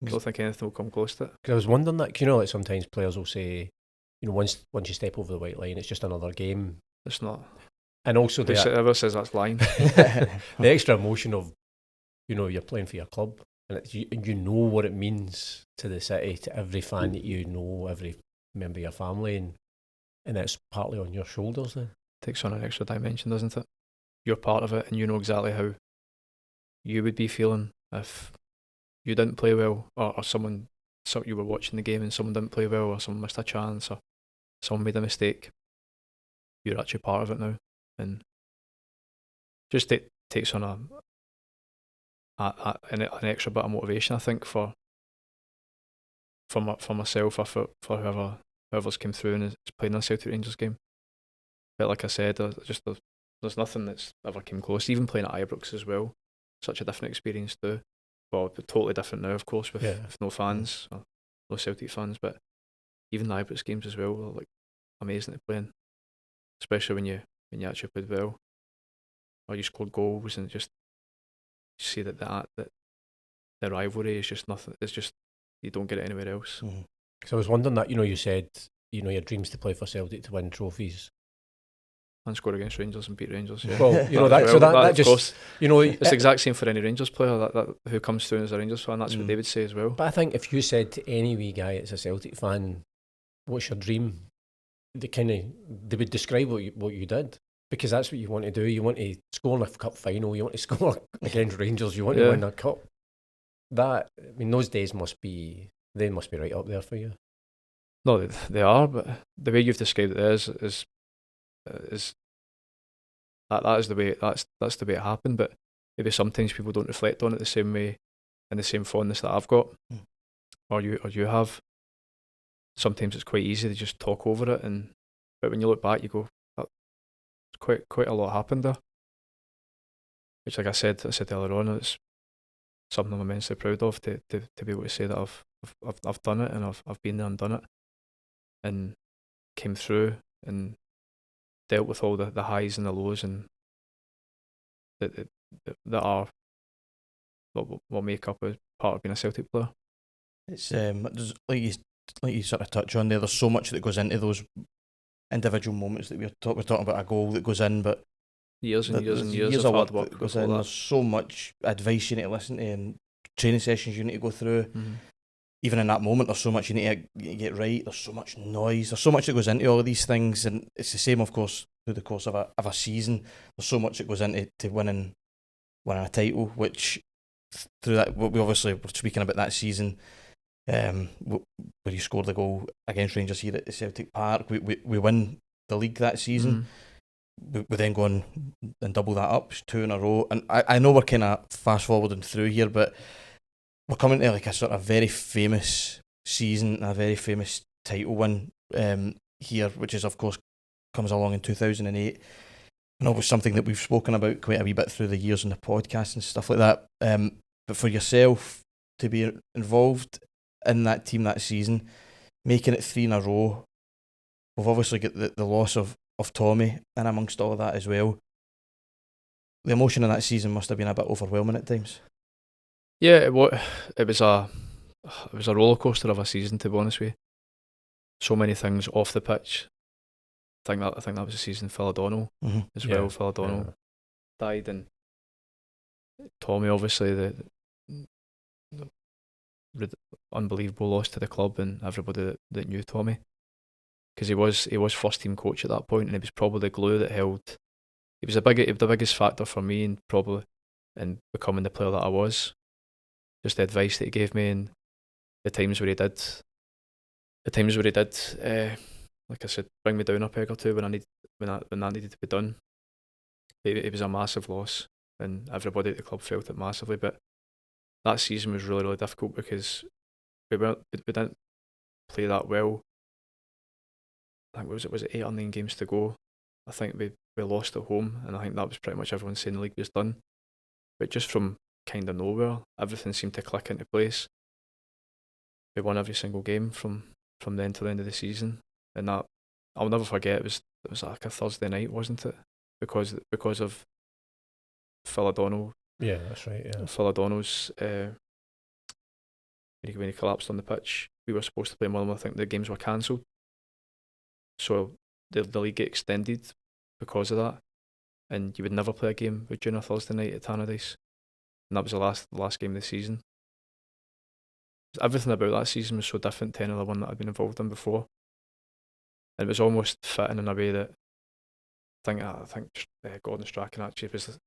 Speaker 1: I don't think anything will come close to it.
Speaker 2: Because I was wondering that, like sometimes players will say, once you step over the white line, it's just another game.
Speaker 1: It's not.
Speaker 2: And also
Speaker 1: whoever says that's lying.
Speaker 2: The extra emotion of, you're playing for your club, and you know what it means to the city, to every fan that you know, every member of your family, and it's partly on your shoulders then.
Speaker 1: Takes on an extra dimension, doesn't it? You're part of it, and you know exactly how you would be feeling if you didn't play well, or you were watching the game and someone didn't play well, or someone missed a chance, or someone made a mistake. You're actually part of it now, and just it takes on an extra bit of motivation, I think, for myself, or for whoever's came through and is playing a Celtic Rangers game. But like I said, there's nothing that's ever came close. Even playing at Ibrox as well, such a different experience too. Well, totally different now, of course, with no fans, or no Celtic fans. But even the Ibrox games as well were like amazing to play in, especially when you actually played well, or you scored goals, and just see that the rivalry is just nothing. It's just, you don't get it anywhere else.
Speaker 2: So I was wondering that, you said, your dreams to play for Celtic, to win trophies.
Speaker 1: and score against Rangers and beat Rangers. Yeah.
Speaker 2: Well, you know that
Speaker 1: of course,
Speaker 2: just, you know,
Speaker 1: it's the exact same for any Rangers player that who comes through as a Rangers fan. That's what they would say as well.
Speaker 2: But I think if you said to any wee guy that's a Celtic fan, what's your dream? They would describe what you did, because that's what you want to do. You want to score in a cup final. You want to score against Rangers. You want to win a cup. That, I mean, those days must be right up there for you.
Speaker 1: No, they are, but the way you've described it is that is the way that's the way it happened. But maybe sometimes people don't reflect on it the same way and the same fondness that I've got, or you have. Sometimes it's quite easy to just talk over it, but when you look back, you go, quite a lot happened there. Which, like I said earlier on, it's something I'm immensely proud of to be able to say that I've done it, and I've been there and done it, and came through and dealt with all the highs and the lows, and that are what make up a part of being a Celtic player.
Speaker 3: It's like you sort of touch on there. There's so much that goes into those individual moments that we're talking about, a goal that goes in, but
Speaker 1: years and years of hard work
Speaker 3: that goes in. There's so much advice you need to listen to, and training sessions you need to go through. Even in that moment, there's so much you need to get right. There's so much noise. There's so much that goes into all of these things, and it's the same, of course, through the course of a season. There's so much that goes into winning a title, which through that, we obviously were speaking about that season, where you scored the goal against Rangers here at Celtic Park. We win the league that season. We then go on and double that up, 2 in a row. And I know we're kind of fast forwarding through here, but we're coming to like a sort of very famous season, a very famous title win here, which is, of course, comes along in 2008. And always something that we've spoken about quite a wee bit through the years on the podcast and stuff like that. But for yourself to be involved in that team that season, making it 3 in a row, we've obviously got the loss of Tommy and amongst all of that as well. The emotion in that season must have been a bit overwhelming at times.
Speaker 1: Yeah, it was a roller coaster of a season, to be honest with you. So many things off the pitch. I think that was the season Phil O'Donnell as well. Phil O'Donnell died, and Tommy, obviously, the unbelievable loss to the club and everybody that knew Tommy, because he was first team coach at that point, and he was probably the glue that held. He was the biggest factor for me, and probably in becoming the player that I was. Just the advice that he gave me, and the times where he did, like I said, bring me down a peg or two when that needed to be done. It was a massive loss, and everybody at the club felt it massively. But that season was really, really difficult because we didn't play that well. I think was it 8 or 9 games to go. I think we lost at home, and I think that was pretty much everyone saying the league was done. But just from kind of nowhere, everything seemed to click into place. We won every single game from then to the end of the season, and that I'll never forget. It was like a Thursday night, wasn't it? Because of Phil O'Donnell.
Speaker 2: Yeah, that's right. Yeah,
Speaker 1: Phil O'Donnell's when he collapsed on the pitch. We were supposed to play one of them. I think the games were cancelled, so the league get extended because of that. And you would never play a game during a Thursday night at Tannadice, and that was the last game of the season. Everything about that season was so different to any other one that I'd been involved in before, and it was almost fitting in a way that I think Gordon Strachan actually was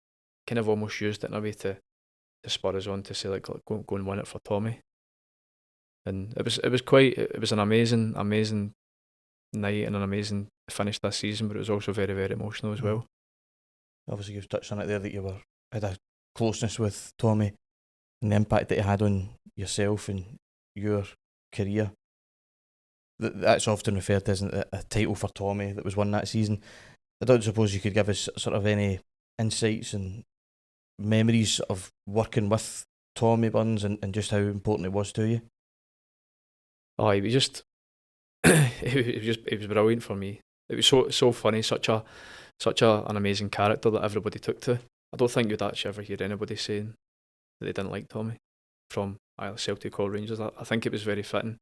Speaker 1: kind of almost used it in a way to spur us on to say, like, go and win it for Tommy. And it was an amazing night and an amazing finish this season, but it was also very, very emotional as well.
Speaker 3: Obviously, you've touched on it there that you had a closeness with Tommy and the impact that he had on yourself and your career. That's often referred to as a title for Tommy that was won that season. I don't suppose you could give us sort of any insights and memories of working with Tommy Burns and just how important it was to you.
Speaker 1: Oh, he was just it was brilliant for me. It was so funny, such an amazing character that everybody took to. I don't think you'd actually ever hear anybody saying that they didn't like Tommy from either Celtic or Rangers. I think it was very fitting.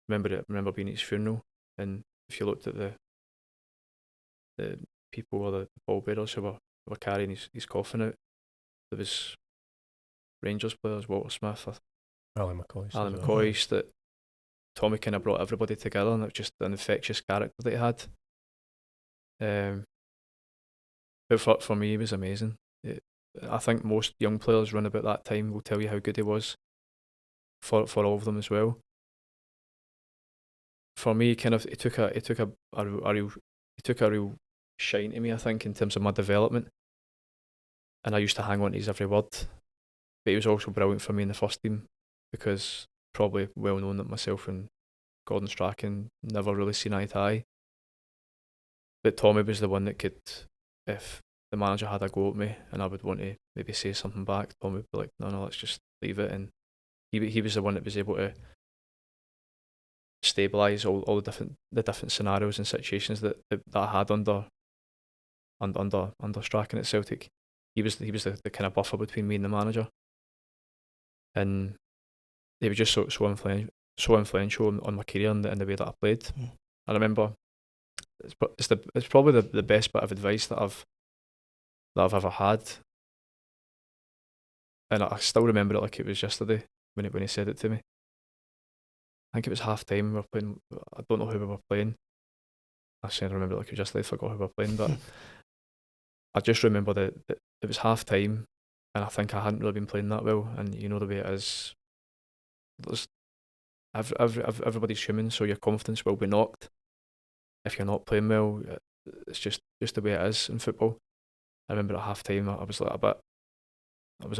Speaker 1: Remember being at his funeral, and if you looked at the people or the pallbearers who were carrying his coffin out. There was Rangers players, Walter Smith,
Speaker 2: Alan McCoy.
Speaker 1: Alan McCoy, that Tommy kind of brought everybody together, and it was just an infectious character that he had. But for me, he was amazing. I think most young players run about that time will tell you how good he was. For all of them as well. For me, kind of, he took a real shine to me, I think, in terms of my development. And I used to hang on to his every word. But he was also brilliant for me in the first team, because probably well known that myself and Gordon Strachan never really seen eye to eye. But Tommy was the one that could, if the manager had a go at me and I would want to maybe say something back, Tommy would be like, no, let's just leave it. And he was the one that was able to stabilise all the different scenarios and situations that I had under Strachan at Celtic. He was the kind of buffer between me and the manager, and they were just so influential on my career and the way that I played. I remember it's probably the best bit of advice that I've ever had, and I still remember it like it was yesterday when he said it to me. I think it was half time. We were playing. I don't know who we were playing. I remember it like it was yesterday. I forgot who we were playing, but I just remember that it was half time, and I think I hadn't really been playing that well. And you know the way it is. Everybody's human, so your confidence will be knocked if you're not playing well. It's just the way it is in football. I remember at half time I was a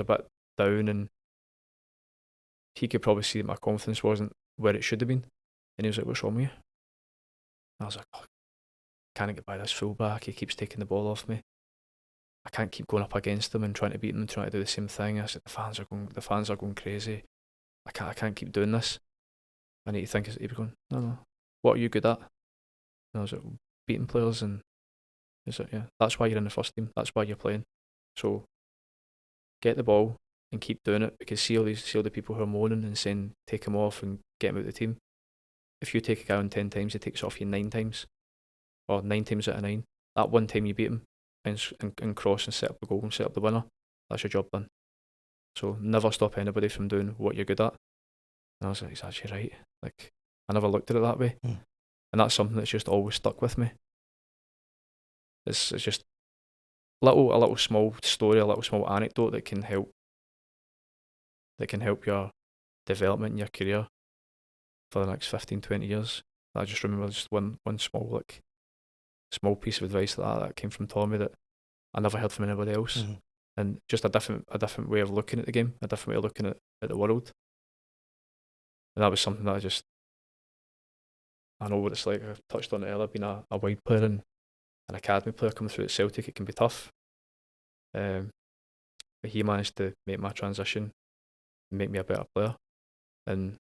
Speaker 1: bit down, and he could probably see that my confidence wasn't where it should have been. And he was like, "What's wrong with you?" And I was like, "Oh, can't get by this fullback. He keeps taking the ball off me. I can't keep going up against him and trying to beat him and trying to do the same thing." I said, the fans are going crazy. I can't keep doing this. And he was going, no. What are you good at? And I was like, beating players. And he's like, yeah, that's why you're in the first team. That's why you're playing. So get the ball and keep doing it, because see all the people who are moaning and saying take him off and get him out of the team. If you take a guy on 10 times, he takes off you 9 times, or 9 times out of 9. That one time you beat him and cross and set up the goal and set up the winner, that's your job done. So never stop anybody from doing what you're good at. And I was like, he's actually right. Like, I never looked at it that way. And that's something that's just always stuck with me. It's just a little small story, a little small anecdote that can help your development in your career for the next 15, 20 years. I just remember just one small piece of advice that came from Tommy that I never heard from anybody else. And just a different way of looking at the game, a different way of looking at the world. And that was something that I know what it's like. I've touched on it earlier, being a wide player and an academy player coming through at Celtic. It can be tough. But he managed to make my transition and make me a better player. And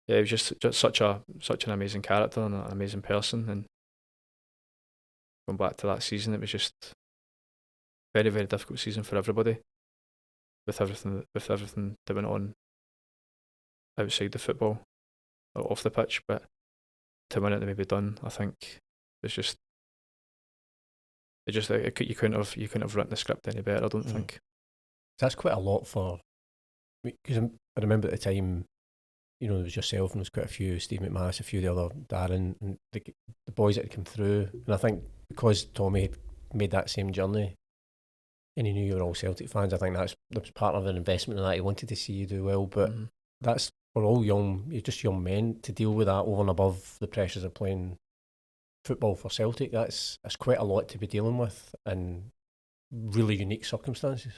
Speaker 1: yeah, he was just such an amazing character and an amazing person. And going back to that season, it was just very, very difficult season for everybody, with everything that went on outside the football, or off the pitch. But to win it and maybe done, I think it's just you couldn't have written the script any better. I don't think.
Speaker 2: That's quite a lot for, because I remember at the time, there was yourself and there was quite a few, Steve McManus, a few of the other, Darren, and the boys that had come through. And I think because Tommy had made that same journey and he knew you were all Celtic fans, I think that was part of an investment in that. He wanted to see you do well, but that's for all young men to deal with that over and above the pressures of playing football for Celtic. That's quite a lot to be dealing with in really unique circumstances.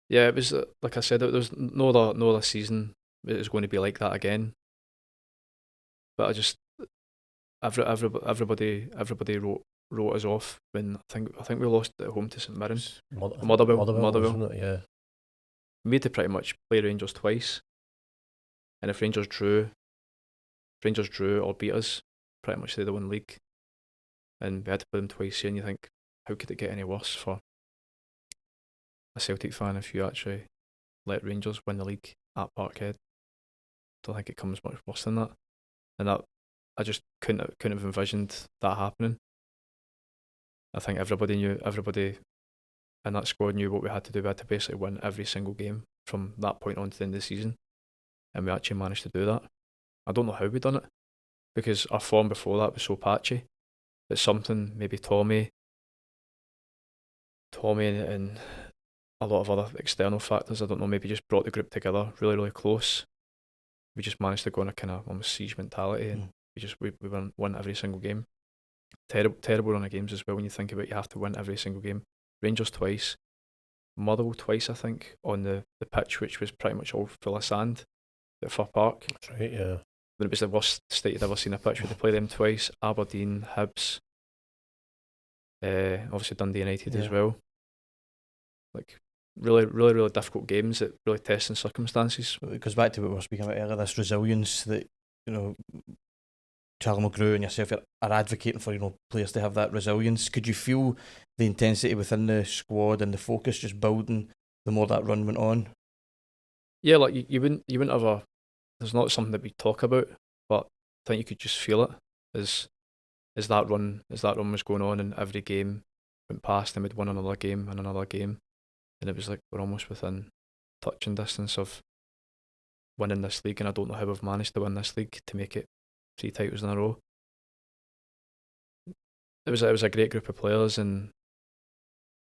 Speaker 1: Yeah, it was like I said, there was no other season it was going to be like that again. But I just everybody wrote us off when I think we lost at home to St Mirren. Motherwell,
Speaker 2: wasn't it? Yeah.
Speaker 1: We had to pretty much play Rangers twice, and if Rangers drew or beat us, pretty much they'd won the league. And we had to play them twice here, and you think, how could it get any worse for a Celtic fan if you actually let Rangers win the league at Parkhead? Don't think it comes much worse than that. And that I just couldn't have envisioned that happening. I think everybody in that squad knew what we had to do. We had to basically win every single game from that point on to the end of the season, and we actually managed to do that. I don't know how we done it, because our form before that was so patchy. It's something maybe Tommy and a lot of other external factors, I don't know, maybe just brought the group together really, really close. We just managed to go on a kind of almost siege mentality, and we won every single game. Terrible run of games as well when you think about it. You have to win every single game. Rangers twice, Motherwell twice, I think, on the pitch, which was pretty much all full of sand at Fir Park.
Speaker 2: That's right, yeah.
Speaker 1: When it was the worst state you'd ever seen a pitch, we had to play them twice. Aberdeen, Hibs, obviously Dundee United as well. Like, really, really, really difficult games at really testing circumstances.
Speaker 3: It goes back to what we were speaking about earlier, this resilience that, Charlie McGrew and yourself are advocating for, players to have that resilience. Could you feel the intensity within the squad and the focus just building the more that run went on?
Speaker 1: Yeah, like you wouldn't have there's not something that we talk about, but I think you could just feel it as that run was going on, and every game went past and we'd won another game and another game, and it was like we're almost within touching distance of winning this league, and I don't know how we've managed to win this league to make it 3 titles in a row. It was a great group of players, and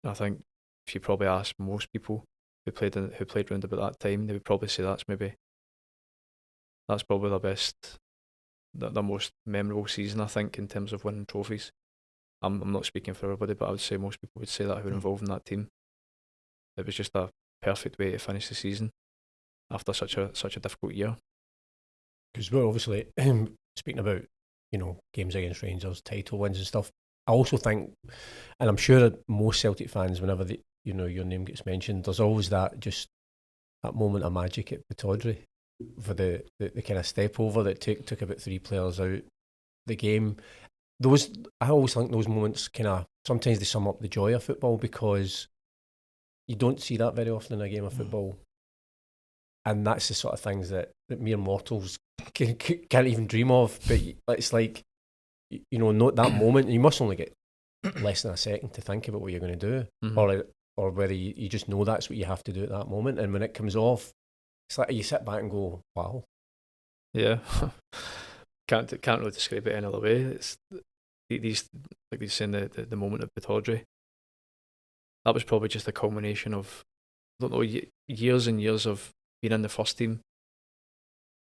Speaker 1: I think if you probably ask most people who played round about that time, they would probably say that's probably the best, the most memorable season, I think, in terms of winning trophies. I'm not speaking for everybody, but I would say most people would say that who were involved in that team. It was just a perfect way to finish the season after such a difficult year.
Speaker 2: Because we're obviously speaking about, games against Rangers, title wins and stuff. I also think, and I'm sure most Celtic fans, whenever your name gets mentioned, there's always that moment of magic at Petrov for the kind of step over that took about 3 players out the game. I always think those moments sometimes they sum up the joy of football, because you don't see that very often in a game of football. And that's the sort of things that mere mortals can't even dream of. But it's like, not that moment. You must only get less than a second to think about what you're going to do, or whether you just know that's what you have to do at that moment. And when it comes off, it's like you sit back and go, "Wow."
Speaker 1: Yeah, can't really describe it any other way. It's these, like you saying, the moment of Petrov. That was probably just a culmination of, I don't know, years and years of being in the first team,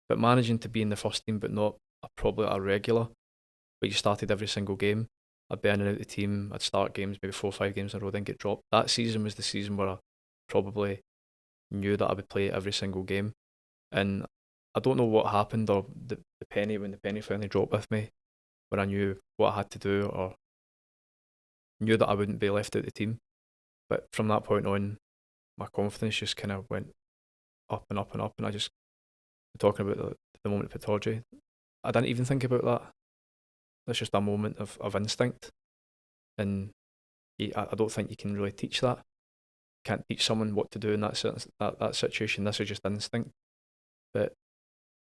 Speaker 1: but managing to be in the first team, but not probably a regular. But you started every single game. I'd be in and out the team. I'd start games, maybe 4 or 5 games in a row, then get dropped. That season was the season where I probably knew that I would play every single game. And I don't know what happened, or the penny, when the penny finally dropped with me, when I knew what I had to do, or knew that I wouldn't be left out the team. But from that point on, my confidence just kind of went up and up and up, and I just, talking about the moment of Petrov, I didn't even think about that. It's just a moment of instinct, and I don't think you can really teach that. You can't teach someone what to do in that situation. This is just instinct. But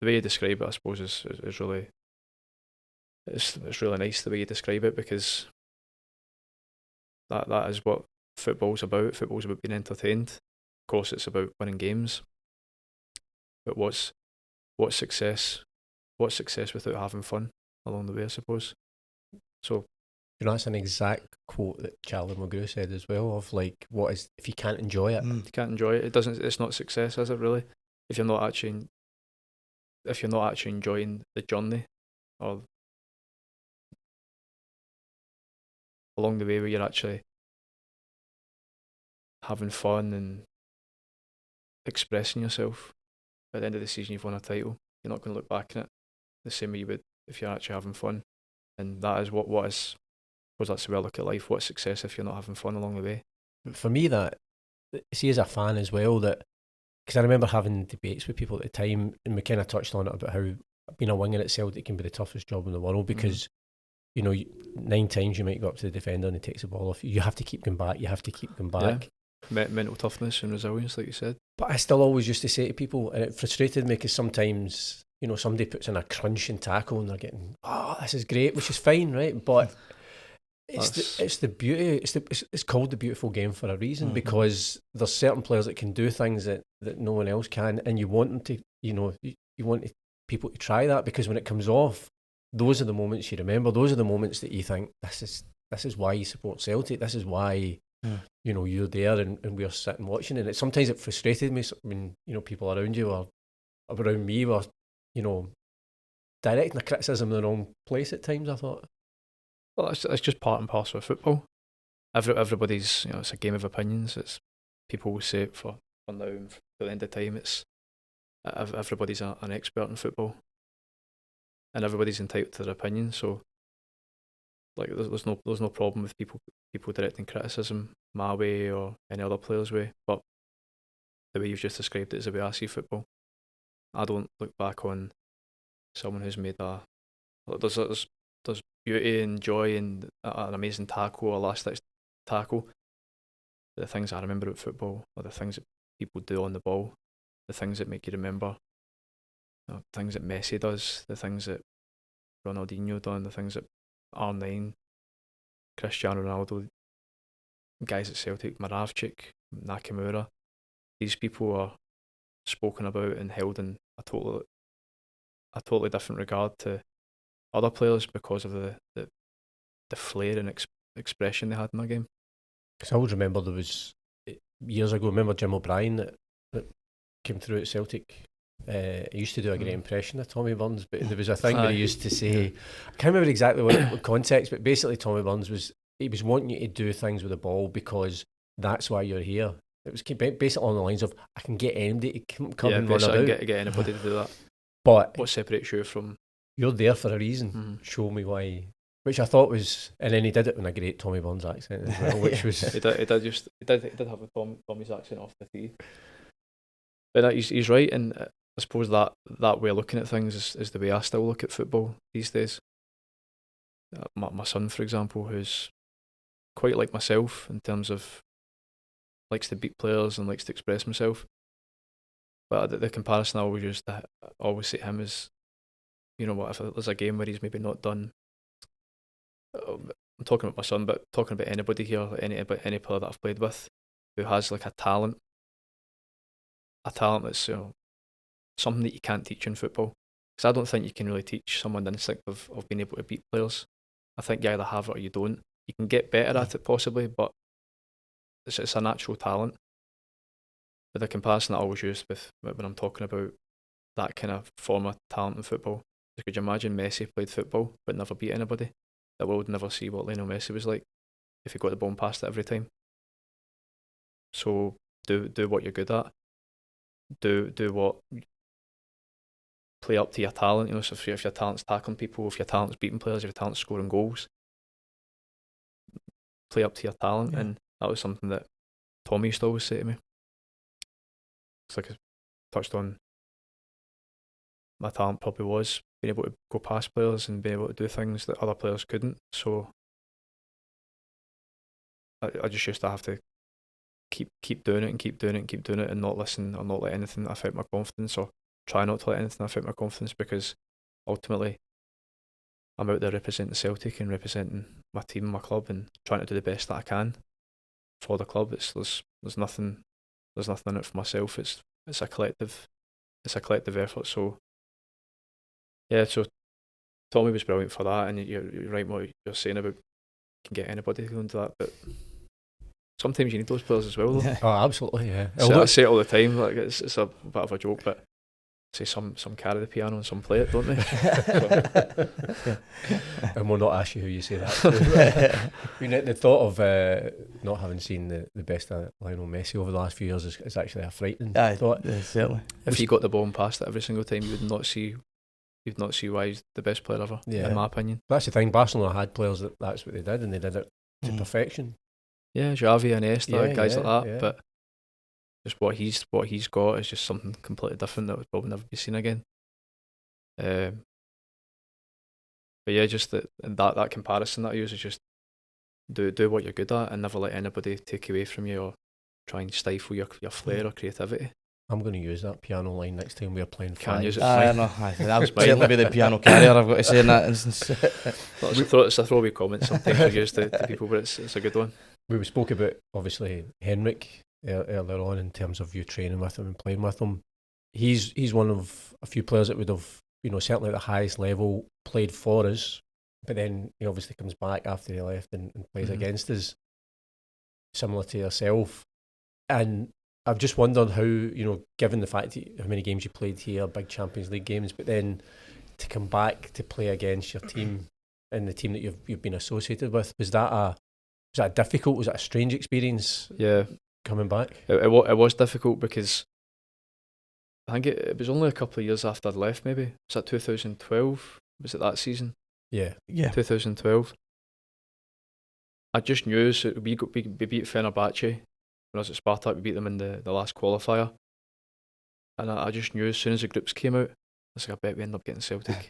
Speaker 1: the way you describe it, I suppose, is really, it's really nice the way you describe it, because that is what football's about. Football's about being entertained. Of course, it's about winning games. But what's success? What's success without having fun along the way, I suppose? So,
Speaker 2: that's an exact quote that Charlie McGrew said as well, of like, what is, if you can't enjoy it?
Speaker 1: If you can't enjoy it, it's not success, is it really? If you're not actually enjoying the journey, or along the way where you're actually having fun and expressing yourself, at the end of the season you've won a title. You're not going to look back on it the same way you would if you're actually having fun. And that is what is, because that's the way I look at life. What's success if you're not having fun along the way?
Speaker 2: For me, that, see, as a fan as well, that, because I remember having debates with people at the time, and we kind of touched on it about how being a winger at Celtic can be the toughest job in the world, because 9 times you might go up to the defender and he takes the ball off. You have to keep going back. Yeah.
Speaker 1: Mental toughness and resilience, like you said.
Speaker 2: But I still always used to say to people, and it frustrated me, because sometimes, somebody puts in a crunching tackle and they're getting, this is great, which is fine, right? But It's the beauty. It's called the beautiful game for a reason,
Speaker 3: Mhm.
Speaker 2: because there's certain players that can do things that no one else can, and you want them to. You want people to try that, because when it comes off, those are the moments you remember. Those are the moments that you think, this is why you support Celtic. This is why you're there, and we're sitting watching. And sometimes it frustrated me when people around you or around me were directing the criticism in the wrong place at times. I thought.
Speaker 1: Well, it's just part and parcel of football. Everybody's, it's a game of opinions. It's people will say it for now and for the end of time. It's everybody's an expert in football, and everybody's entitled to their opinion. So, like, there's no problem with people directing criticism my way or any other player's way. But the way you've just described it is the way I see football. I don't look back on someone who's made there's beauty and joy and an amazing tackle, a last-ditch tackle. The things I remember about football are the things that people do on the ball, the things that make you remember, things that Messi does, the things that Ronaldinho done, the things that R9, Cristiano Ronaldo, guys at Celtic, Moravchik, Nakamura. These people are spoken about and held in a totally different regard to other players because of the flair and expression they had in that game.
Speaker 2: Because I always remember there was years ago. Remember Jim O'Brien that came through at Celtic. He used to do a great impression of Tommy Burns, but there was a thing that he used to say. I can't remember exactly what context, but basically Tommy Burns was wanting you to do things with the ball because that's why you're here. It was basically on the lines of, I can get anybody to come and run about.
Speaker 1: Get anybody to do that.
Speaker 2: But
Speaker 1: what separates you from?
Speaker 2: You're there for a reason. Show me why. Which I thought was, and then he did it in a great Tommy Burns accent as well, which was
Speaker 1: he did have a Tommy's accent off the tee. But he's right, and I suppose that way of looking at things is the way I still look at football these days. My son, for example, who's quite like myself in terms of likes to beat players and likes to express himself. But the comparison I always say to him is, if there's a game where he's maybe not done. I'm talking about my son, but talking about anybody here, any player that I've played with, who has like a talent that's something that you can't teach in football. Because I don't think you can really teach someone the instinct of being able to beat players. I think you either have it or you don't. You can get better at it possibly, but it's a natural talent. But the comparison I always use when I'm talking about that kind of form of talent in football, could you imagine Messi played football but never beat anybody? The world would never see what Lionel Messi was like if he got the ball past it every time. So do what you're good at. Do what, play up to your talent. So if your talent's tackling people, if your talent's beating players, if your talent's scoring goals, play up to your talent. And that was something that Tommy used to always say to me. It's like I touched on, my talent probably was being able to go past players and being able to do things that other players couldn't. So I just used to have to keep doing it and keep doing it and keep doing it and not listen or not let anything affect my confidence, or try not to let anything affect my confidence, because ultimately I'm out there representing Celtic and representing my team, my club, and trying to do the best that I can for the club. There's nothing in it for myself. It's a collective effort. So yeah, so Tommy was brilliant for that, and you're right what you're saying about you can get anybody to go into that, but sometimes you need those players as well, though.
Speaker 2: Oh, absolutely, yeah.
Speaker 1: I say it all the time, like it's a bit of a joke, but say some carry the piano and some play it, don't they?
Speaker 2: And we'll not ask you who you say that to. I mean, the thought of not having seen the best of Lionel Messi over the last few years is actually a frightening thought.
Speaker 3: Certainly.
Speaker 1: If he got the ball and passed it every single time, you'd not see why he's the best player ever, in my opinion.
Speaker 2: That's the thing. Barcelona had players that's what they did, and they did it to perfection.
Speaker 1: Yeah, Xavi and Iniesta, guys like that.
Speaker 2: Yeah.
Speaker 1: But just what he's got is just something completely different that would probably never be seen again. But yeah, just that comparison that I use is just do what you're good at and never let anybody take away from you or try and stifle your flair or creativity.
Speaker 2: I'm going to use that piano line next time we're playing
Speaker 1: Can't
Speaker 2: fives.
Speaker 1: use it.
Speaker 3: I know. I'll certainly be the piano carrier, I've got to say, in that instance.
Speaker 1: It's a throwaway comment sometimes we use to people, but it's a good one.
Speaker 2: We spoke about, obviously, Henrik earlier on in terms of you training with him and playing with him. He's one of a few players that would have, certainly at the highest level, played for us, but then he obviously comes back after he left and plays against us, similar to yourself. And I've just wondered how, given the fact that how many games you played here, big Champions League games, but then to come back to play against your team and the team that you've been associated with, was that difficult? Was it a strange experience?
Speaker 1: Yeah,
Speaker 2: coming back.
Speaker 1: It was difficult because I think it was only a couple of years after I'd left. Maybe was that 2012? Was it that season?
Speaker 2: Yeah.
Speaker 1: 2012. I just knew we beat Fenerbahce. When I was at Spartak, we beat them in the last qualifier. And I just knew as soon as the groups came out, I was like, I bet we end up getting Celtic.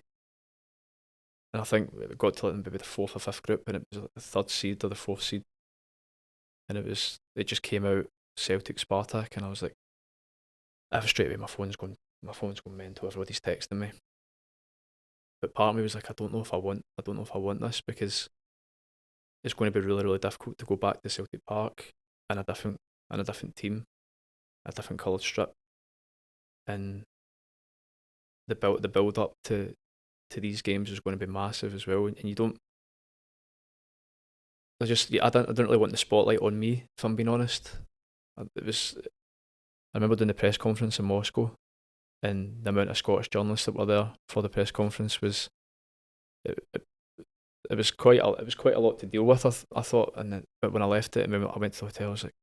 Speaker 1: And I think we got to maybe the fourth or fifth group, and it was the third seed or the fourth seed. And it just came out Celtic Spartak, and I was like, straight away my phone's going mental, everybody's texting me. But part of me was like, I don't know if I want this, because it's going to be really, really difficult to go back to Celtic Park in a different team, a different coloured strip, and the build up to these games is going to be massive as well. And you don't. I don't really want the spotlight on me, if I'm being honest. I remember doing the press conference in Moscow, and the amount of Scottish journalists that were there for the press conference was it was quite a lot to deal with. I thought, but when I left it, and I went to the hotel, I was like,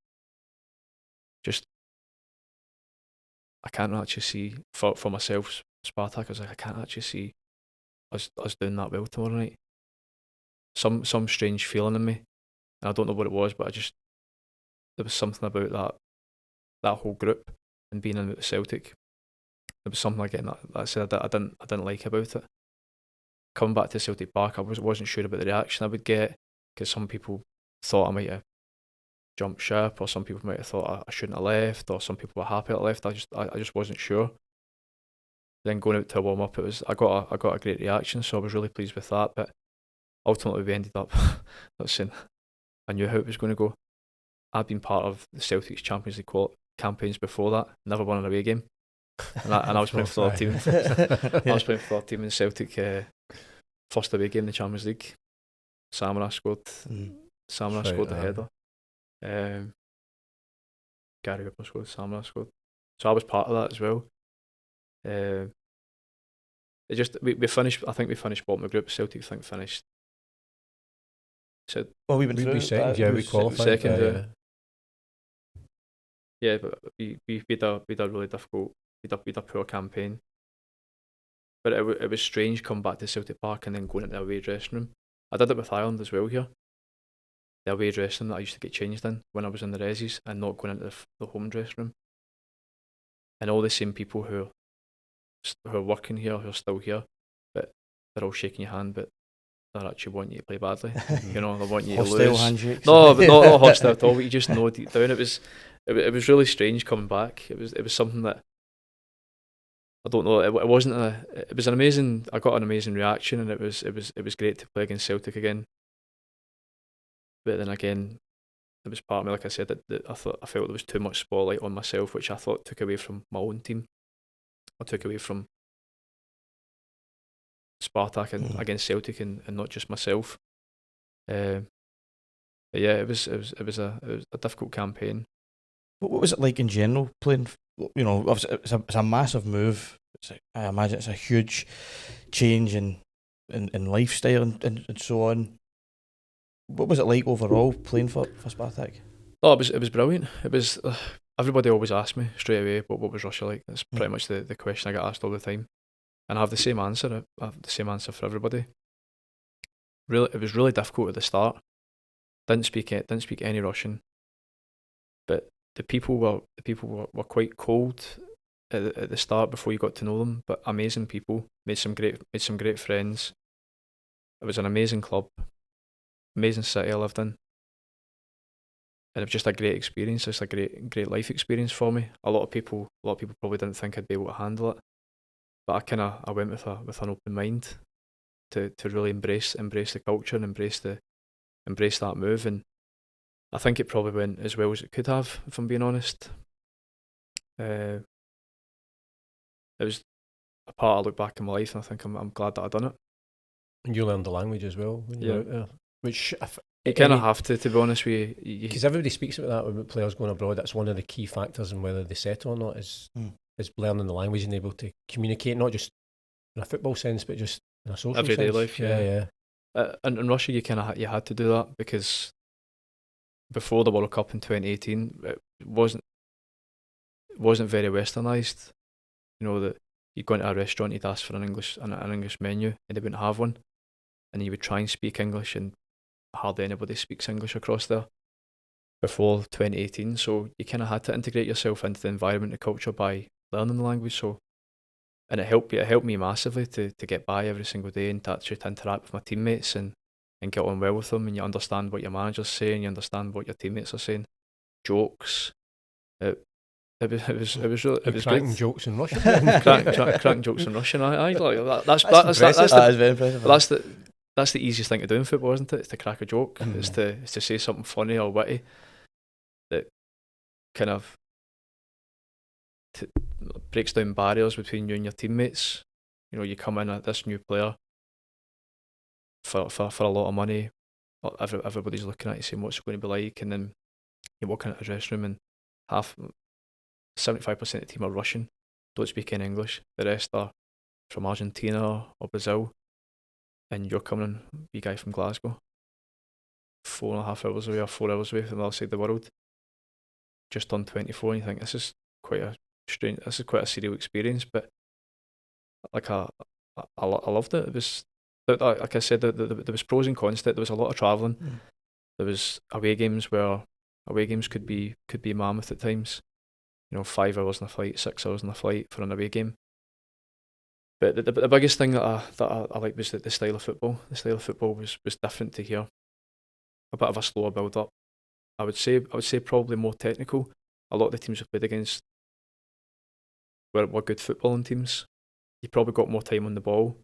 Speaker 1: I can't actually see for myself, Spartak. I was like, I can't actually see us doing that well tomorrow night. Some strange feeling in me, and I don't know what it was, but there was something about that whole group and being in with Celtic. There was something again that I said that I didn't like about it. Coming back to Celtic Park, I wasn't sure about the reaction I would get, because some people thought I might have jumped ship, or some people might have thought I shouldn't have left, or some people were happy I left. I just wasn't sure. Then going out to a warm up, I got a great reaction, so I was really pleased with that. But ultimately, we ended up saying, I knew how it was going to go. I'd been part of the Celtic's Champions League campaigns before that, never won an away game, and I was playing for the team. I was playing for the team in Celtic first away game in the Champions League. Samara scored. Samara scored the header. Gary Ripper scored. Samara scored. So I was part of that as well. It just we finished. I think we finished bottom of the group. Celtic finished. So
Speaker 3: we went through.
Speaker 2: Second, we qualified.
Speaker 1: Second, yeah, but we had a really difficult, we had a poor campaign. But it was strange coming back to Celtic Park and then going into the away dressing room. I did it with Ireland as well here. The away dressing room that I used to get changed in when I was in the resis, and not going into the home dressing room. And all the same people who are working here, who are still here, but they're all shaking your hand, but they're actually wanting you to play badly. They want you to lose.
Speaker 3: Hostile handshakes.
Speaker 1: No, but not hostile at all. But you just know deep down. It was really strange coming back. It was something that I don't know. It wasn't it was an amazing. I got an amazing reaction, and it was great to play against Celtic again. But then again, there was part of me, like I said, that I felt there was too much spotlight on myself, which I thought took away from my own team. I took away from Spartak and against Celtic, and not just myself. But yeah, it was a difficult campaign.
Speaker 3: What was it like in general playing? Obviously it's a massive move. I imagine it's a huge change in lifestyle and so on. What was it like overall playing for Spartak?
Speaker 1: Oh, it was brilliant. It was. Everybody always asks me straight away, what was Russia like? That's pretty much the question I get asked all the time, and I have the same answer. I have the same answer for everybody. Really, it was really difficult at the start. Didn't speak any Russian, but the people were quite cold at the start before you got to know them. But amazing people, made some great friends. It was an amazing club, amazing city I lived in. it was just a great experience. It's a great life experience for me. A lot of people probably didn't think I'd be able to handle it, but I went with an open mind to really embrace the culture and embrace that move, and I think it probably went as well as it could have, if I'm being honest. It was a part I look back in my life, and I think I'm glad that I done it.
Speaker 2: And you learned the language as well when you're out there, which
Speaker 1: you kind of have to be honest with you.
Speaker 2: Because everybody speaks about that about players going abroad. That's one of the key factors in whether they settle or not is learning the language and able to communicate, not just in a football sense, but just in a social
Speaker 1: everyday
Speaker 2: sense.
Speaker 1: life. Yeah. In Russia, you had to do that because before the World Cup in 2018, it wasn't very westernised. You know, that you'd go into a restaurant, you'd ask for an English menu, and they wouldn't have one, and you would try and speak English, and hardly anybody speaks English across there before 2018. So you kind of had to integrate yourself into the environment, the culture, by learning the language. So, and it helped me massively to get by every single day and to actually interact with my teammates and get on well with them. And you understand what your manager's saying, you understand what your teammates are saying, jokes. It was
Speaker 2: cracking
Speaker 1: good.
Speaker 2: jokes in Russian.
Speaker 1: cracking jokes in Russian. That's
Speaker 3: very impressive.
Speaker 1: That's the easiest thing to do in football, isn't it? It's to crack a joke.
Speaker 2: Mm.
Speaker 1: It's to say something funny or witty that kind of breaks down barriers between you and your teammates. You know, you come in at this new player for a lot of money. Everybody's looking at you saying what's it going to be like, and then you walk into a dressing room and 75% of the team are Russian, don't speak any English. The rest are from Argentina or Brazil, and you're coming in, you guy from Glasgow, 4.5 hours away or 4 hours away from the other side of the world, just on 24, and you think this is quite a surreal experience. But like I loved it. It was, like I said, there was pros and cons to it. There was a lot of travelling. There was away games could be mammoth at times. You know, 5 hours on a flight, 6 hours on a flight for an away game. But the biggest thing that I liked was the style of football. The style of football was different to here. A bit of a slower build up. I would say probably more technical. A lot of the teams we played against were good footballing teams. You probably got more time on the ball.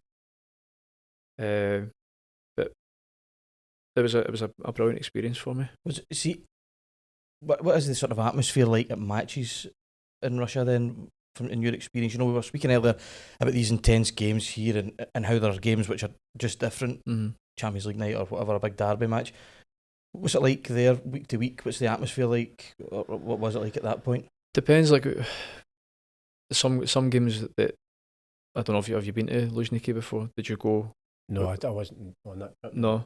Speaker 1: But it was a brilliant experience for me.
Speaker 3: What is the sort of atmosphere like at matches in Russia then, in your experience? You know, we were speaking earlier about these intense games here and how there are games which are just different.
Speaker 1: Mm-hmm.
Speaker 3: Champions League night or whatever, a big derby match. What's it like there week to week? What's the atmosphere like? Or what was it like at that point?
Speaker 1: Depends. Like some games that I don't know if have you been to Luzhniki before? Did you go?
Speaker 2: No, I wasn't on that.
Speaker 1: No.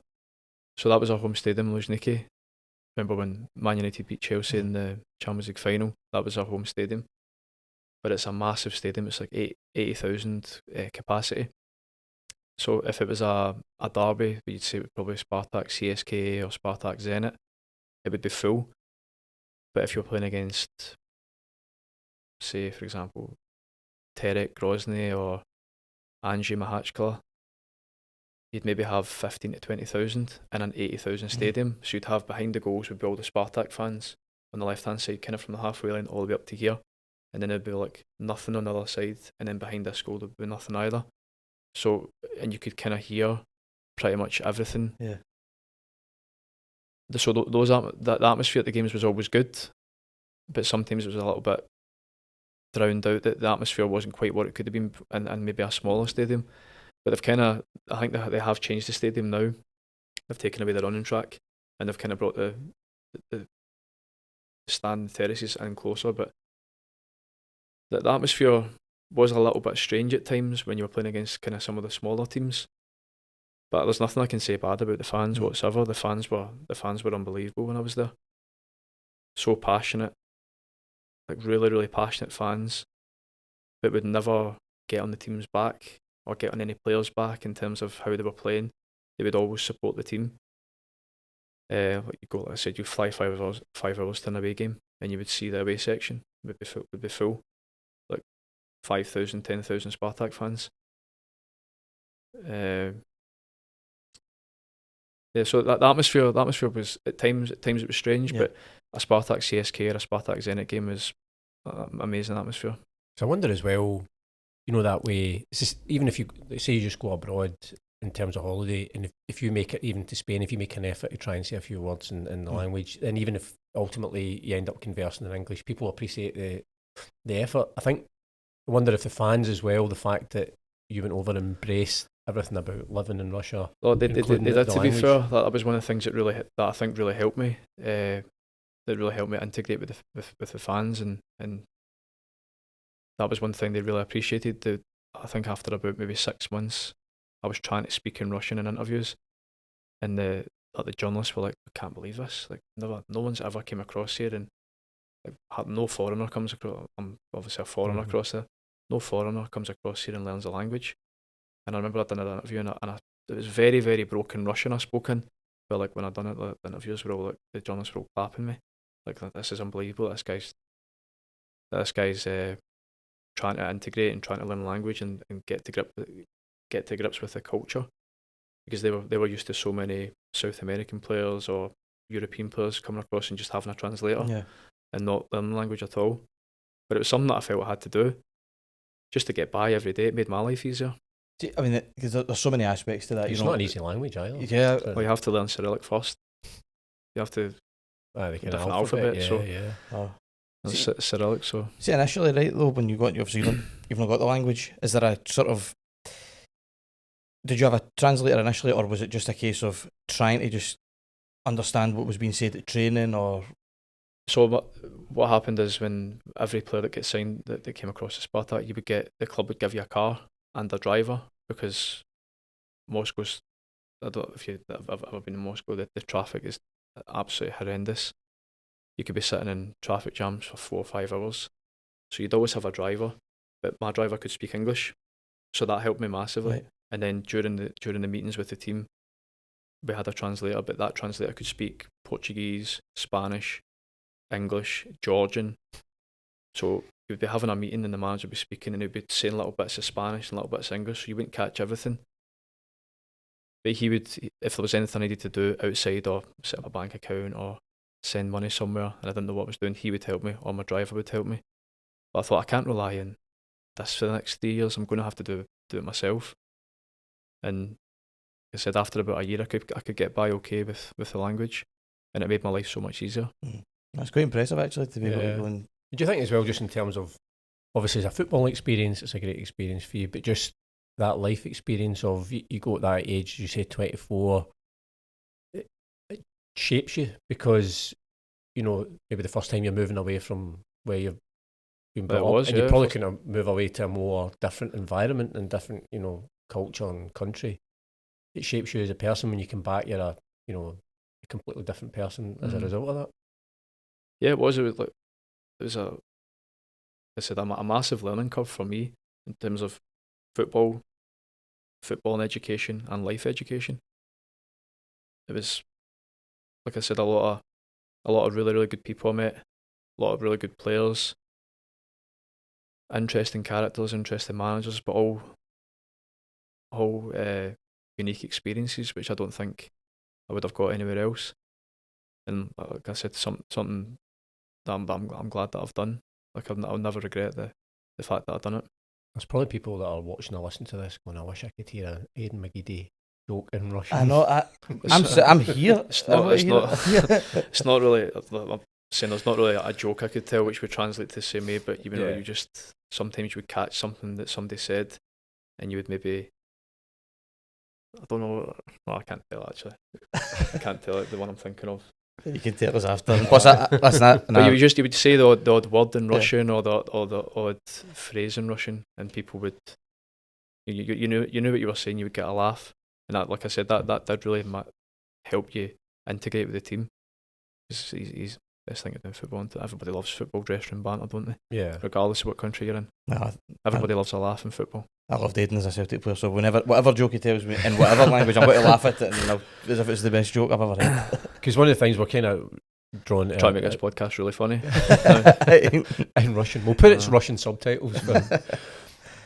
Speaker 1: So that was our home stadium, Luzhniki. Remember when Man United beat Chelsea in the Champions League final? That was our home stadium. But it's a massive stadium. It's like 80,000 capacity. So if it was a derby, you'd say it would probably Spartak CSKA or Spartak Zenit, it would be full. But if you're playing against, say, for example, Terek Grozny or Anzhi Mahachkala, you'd maybe have 15 to 20,000 in an 80,000 stadium. So you'd have behind the goals would be all the Spartak fans on the left hand side, kind of from the halfway line all the way up to here, and then it'd be like nothing on the other side, and then behind this goal there'd be nothing either. So, and you could kind of hear pretty much everything.
Speaker 3: Yeah.
Speaker 1: So the atmosphere at the games was always good, but sometimes it was a little bit drowned out. That the atmosphere wasn't quite what it could have been in maybe a smaller stadium. But I think they have changed the stadium now. They've taken away the running track, and they've kind of brought the stand terraces in closer. But the atmosphere was a little bit strange at times when you were playing against kind of some of the smaller teams. But there's nothing I can say bad about the fans whatsoever. The fans were unbelievable when I was there. So passionate, like really, really passionate fans, but would never get on the team's back or get on any players' back in terms of how they were playing. They would always support the team. Like I said, you fly 5 hours to an away game, and you would see the away section would be full, like 5,000, 10,000 Spartak fans. So the atmosphere was at times it was strange, but a Spartak CSK or a Spartak Zenit game was amazing atmosphere.
Speaker 2: So I wonder as well, you know, that way, it's just, even if you say you just go abroad in terms of holiday, and if you make it even to Spain, if you make an effort to try and say a few words in the language, and even if ultimately you end up conversing in English, people appreciate the effort. I wonder if the fans as well, the fact that you went over and embraced everything about living in Russia.
Speaker 1: Well, they did. To be fair, that was one of the things that I think really helped me. That really helped me integrate with the fans, and that was one thing they really appreciated. I think after about maybe 6 months, I was trying to speak in Russian in interviews, and the journalists were like, "I can't believe this! Like, no one's ever came across here, and like, no foreigner comes across. I'm obviously a foreigner across there. No foreigner comes across here and learns the language." And I remember I'd done an interview, and it was very, very broken Russian I spoke in. But like when I done it, the interviews were all like, the journalists were all clapping me, like, "This is unbelievable. This guy's trying to integrate and trying to learn the language and get to grips with the culture," because they were used to so many South American players or European players coming across and just having a translator and not learning the language at all. But it was something that I felt I had to do just to get by every day. It made my life easier.
Speaker 3: I mean, because there's so many aspects to that.
Speaker 2: It's not an easy language either.
Speaker 3: Yeah.
Speaker 1: Well, you have to learn Cyrillic first. You have to
Speaker 2: the
Speaker 1: different alphabet. It's Cyrillic. So
Speaker 3: see, initially, right though, when you got you've not got the language, is there a sort of, did you have a translator initially, or was it just a case of trying to just understand what was being said at training? Or
Speaker 1: so what happened is, when every player that gets signed that came across the Spartak, the club would give you a car and a driver, because Moscow's, I don't know if you've ever been in Moscow, the traffic is absolutely horrendous. You could be sitting in traffic jams for 4 or 5 hours. So you'd always have a driver, but my driver could speak English, so that helped me massively. Right. And then during the meetings with the team, we had a translator, but that translator could speak Portuguese, Spanish, English, Georgian. So you'd be having a meeting and the manager would be speaking and he'd be saying little bits of Spanish and little bits of English, so you wouldn't catch everything. But he would, if there was anything I needed to do outside, or set up a bank account or send money somewhere and I didn't know what I was doing, he would help me, or my driver would help me. But I thought, I can't rely on this for the next 3 years. I'm going to have to do it myself. And like I said, after about a year, I could get by okay with the language, and it made my life so much easier.
Speaker 3: That's quite impressive, actually, to be able to go and.
Speaker 2: Do you think as well, just in terms of, obviously as a football experience, it's a great experience for you, but just that life experience of, you go at that age, you say 24, it shapes you, because, you know, maybe the first time you're moving away from where you've been brought up, and you're probably going to move away to a more different environment and different, you know, culture and country. It shapes you as a person. When you come back, you're a completely different person as a result of that. Yeah,
Speaker 1: it was a massive learning curve for me in terms of football and education and life education. It was, like I said, a lot of really, really good people I met, a lot of really good players, interesting characters, interesting managers, but all unique experiences, which I don't think I would have got anywhere else. And like I said, something that I'm glad that I've done. Like I'll never regret the fact that I've done it.
Speaker 2: There's probably people that are watching or listening to this going, I wish I could hear an Aiden McGeady joke in Russian.
Speaker 3: I know. I'm here.
Speaker 1: It's not really. I'm saying there's not really a joke I could tell which would translate to the same way, but you just sometimes you would catch something that somebody said, and you would maybe. I don't know. Well, I can't tell actually. I can't tell the one I'm thinking of.
Speaker 3: You can tell us after. What's that? That's not.
Speaker 1: But you would say the odd word in Russian, or the odd phrase in Russian, and people would. You knew what you were saying. You would get a laugh, and that, like I said, that did really help you integrate with the team. He's best thing to do in football. Everybody loves football, dressing room banter, don't they?
Speaker 2: Yeah.
Speaker 1: Regardless of what country you're in. Everybody loves a laugh in football.
Speaker 3: I loved Aiden as a Celtic player, so whatever joke he tells me in whatever language, I'm going to laugh at it, and as if it's the best joke I've ever heard.
Speaker 2: Because one of the things we're kind of drawn to...
Speaker 1: Try to make this podcast really funny.
Speaker 2: In Russian. We'll put its Russian subtitles.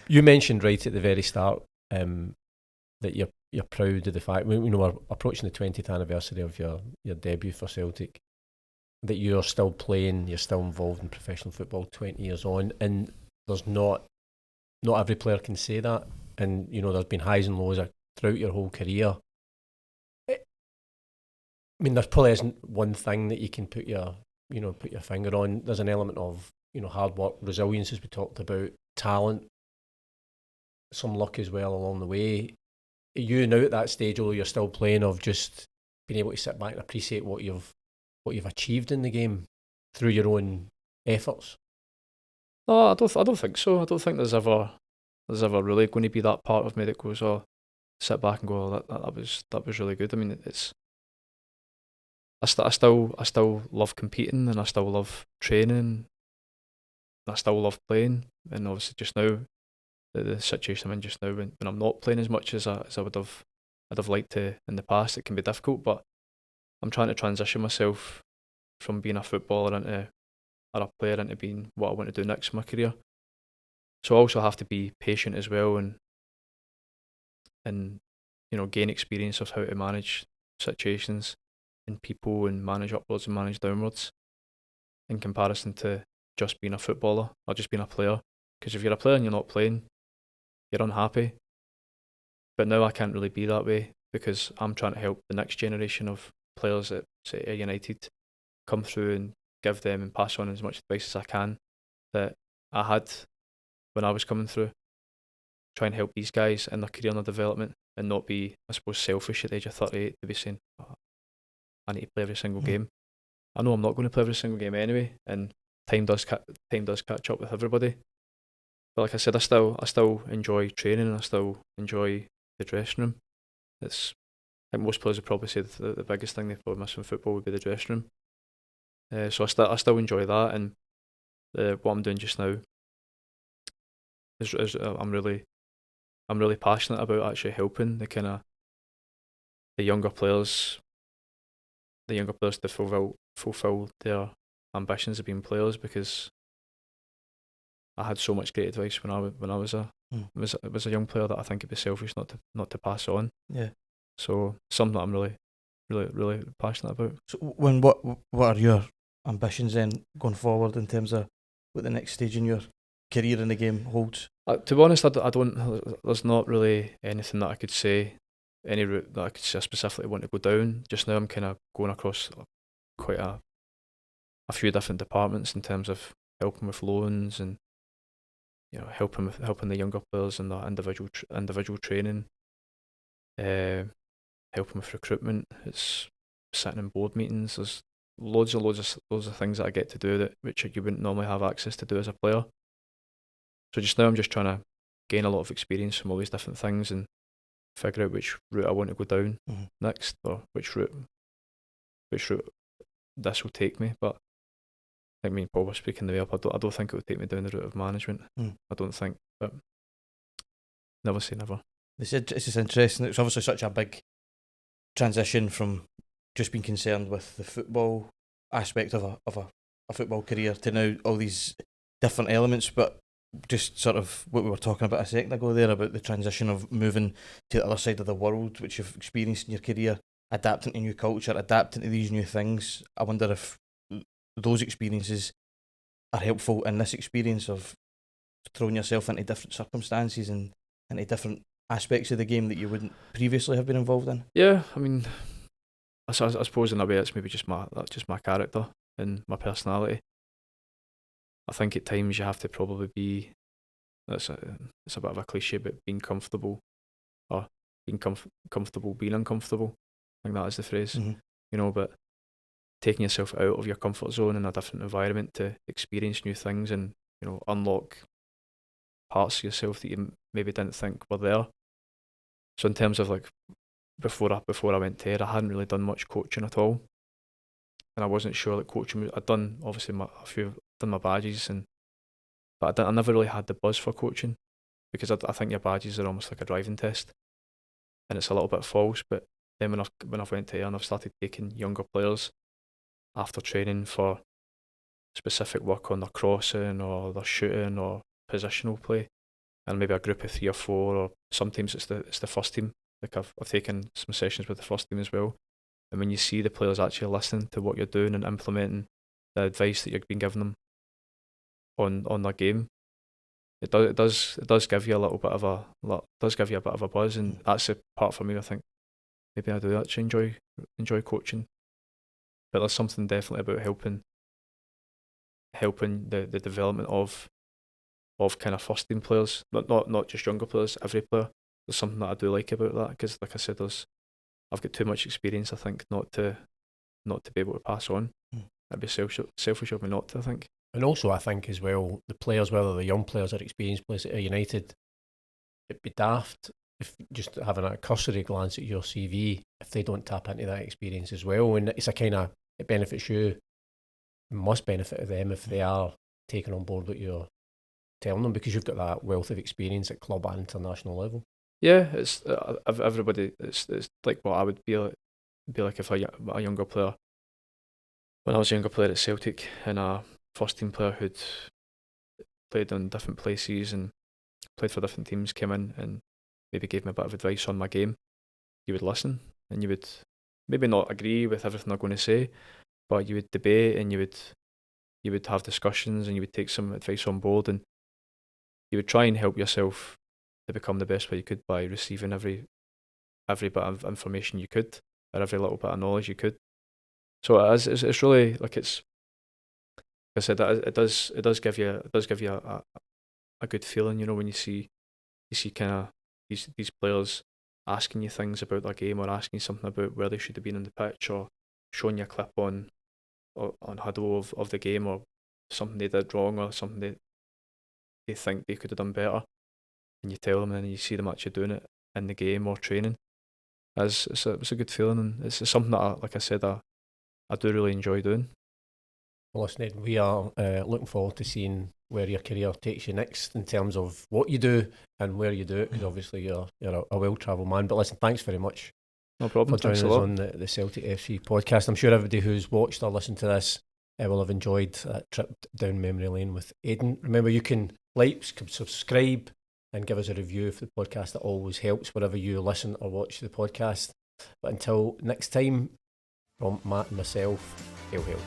Speaker 2: You mentioned right at the very start that you're proud of the fact, we're approaching the 20th anniversary of your debut for Celtic. that you're still playing, you're still involved in professional football 20 years on, and there's not every player can say that, and there's been highs and lows throughout your whole career. I mean, there probably isn't one thing that you can put your finger on. There's an element of hard work, resilience, as we talked about, talent, some luck as well along the way. Are you now at that stage, although you're still playing, of just being able to sit back and appreciate what you've achieved in the game through your own efforts?
Speaker 1: No, I don't think so. I don't think there's ever really going to be that part of me that goes, oh, sit back and go, oh, that was really good. I mean, I still love competing, and I still love training, and I still love playing. And obviously just now, the situation I'm in just now, when I'm not playing as much as I would have, I'd have liked to in the past, it can be difficult, but I'm trying to transition myself from being a footballer or a player into being what I want to do next in my career. So I also have to be patient as well, and gain experience of how to manage situations and people, and manage upwards and manage downwards, in comparison to just being a footballer or just being a player. Because if you're a player and you're not playing, you're unhappy. But now I can't really be that way, because I'm trying to help the next generation of players at, say, United come through and give them and pass on as much advice as I can that I had when I was coming through. Try and help these guys in their career and their development, and not be, I suppose, selfish at the age of 38 to be saying, oh, I need to play every single game. I know I'm not going to play every single game anyway, and time does catch up with everybody. But like I said, I still enjoy training, and I still enjoy the dressing room. I think most players would probably say the biggest thing they probably miss from football would be the dressing room. So I still enjoy that, and what I'm doing just now is I'm really passionate about actually helping the younger players to fulfill their ambitions of being players, because I had so much great advice when I was a young player that I think it'd be selfish not to pass on.
Speaker 3: Yeah.
Speaker 1: So something that I'm really passionate about.
Speaker 3: So what are your ambitions then going forward in terms of what the next stage in your career in the game holds?
Speaker 1: To be honest, I don't. There's not really anything that I could say, any route that I could say I specifically want to go down. Just now, I'm kind of going across quite a few different departments in terms of helping with loans, and helping the younger players in the individual training, helping with recruitment. It's sitting in board meetings. There's loads of things that I get to do which you wouldn't normally have access to do as a player. So just now I'm just trying to gain a lot of experience from all these different things, and figure out which route I want to go down next, or which route this will take me. But I think me and Paul were speaking the way up. I don't think it would take me down the route of management. I don't think, but never say never.
Speaker 3: It's just interesting. It's obviously such a big transition from just being concerned with the football aspect of a football career to now all these different elements, but just sort of what we were talking about a second ago there, about the transition of moving to the other side of the world, which you've experienced in your career, adapting to new culture, adapting to these new things. I wonder if those experiences are helpful in this experience of throwing yourself into different circumstances and into different aspects of the game that you wouldn't previously have been involved in.
Speaker 1: Yeah, I mean, I suppose in a way it's maybe just my character and my personality. I think at times you have to probably be, it's a bit of a cliche, but being comfortable, or being comfortable being uncomfortable. I think that is the phrase, but taking yourself out of your comfort zone in a different environment to experience new things, and unlock parts of yourself that you maybe didn't think were there. So in terms of like before I went to Ayr, I hadn't really done much coaching at all, and I wasn't sure that coaching. I'd done obviously done my badges, but I never really had the buzz for coaching, because I think your badges are almost like a driving test, and it's a little bit false. But then when I went to Ayr and I've started taking younger players after training for specific work on their crossing or their shooting or positional play, and maybe a group of 3 or 4, or sometimes it's the first team. Like I've taken some sessions with the first team as well, and when you see the players actually listening to what you're doing and implementing the advice that you've been giving them on their game, it does give you a little bit of a buzz, and that's the part for me. I think maybe I do actually enjoy coaching, but there's something definitely about helping the development of kind of first team players, not just younger players, every player. There's something that I do like about that, because like I said, I've got too much experience, I think, not to be able to pass on. It'd be selfish of me not to, I think.
Speaker 2: And also, I think as well, the players, whether they're young players or experienced players at United, it'd be daft if just having a cursory glance at your CV if they don't tap into that experience as well. And it's a kind of, it benefits you, it must benefit them if they are taking on board what you're telling them, because you've got that wealth of experience at club and international level.
Speaker 1: Yeah, it's everybody. It's like what I would be like if a younger player. When I was a younger player at Celtic, and a first team player who'd played in different places and played for different teams came in and maybe gave me a bit of advice on my game, you would listen, and you would maybe not agree with everything they're going to say, but you would debate, and you would have discussions, and you would take some advice on board, and you would try and help yourself to become the best way you could by receiving every bit of information you could, or every little bit of knowledge you could. So it's really like, it's, like I said, it does give you a good feeling, when you see kind of these players asking you things about their game, or asking you something about where they should have been on the pitch, or showing you a clip on huddle of the game, or something they did wrong, or something they think they could have done better, and you tell them, and then you see them actually doing it in the game or training. It's a good feeling, and it's something that like I said, I do really enjoy doing.
Speaker 2: Well, listen, Ed, we are looking forward to seeing where your career takes you next in terms of what you do and where you do it, because obviously you're a well-travelled man. But listen, thanks very much.
Speaker 1: No problem.
Speaker 2: For joining us on the Celtic FC podcast. I'm sure everybody who's watched or listened to this will have enjoyed that trip down memory lane with Aiden. Remember, you can like, subscribe, and give us a review for the podcast. That always helps wherever you listen or watch the podcast. But until next time, from Matt and myself, hail, hail.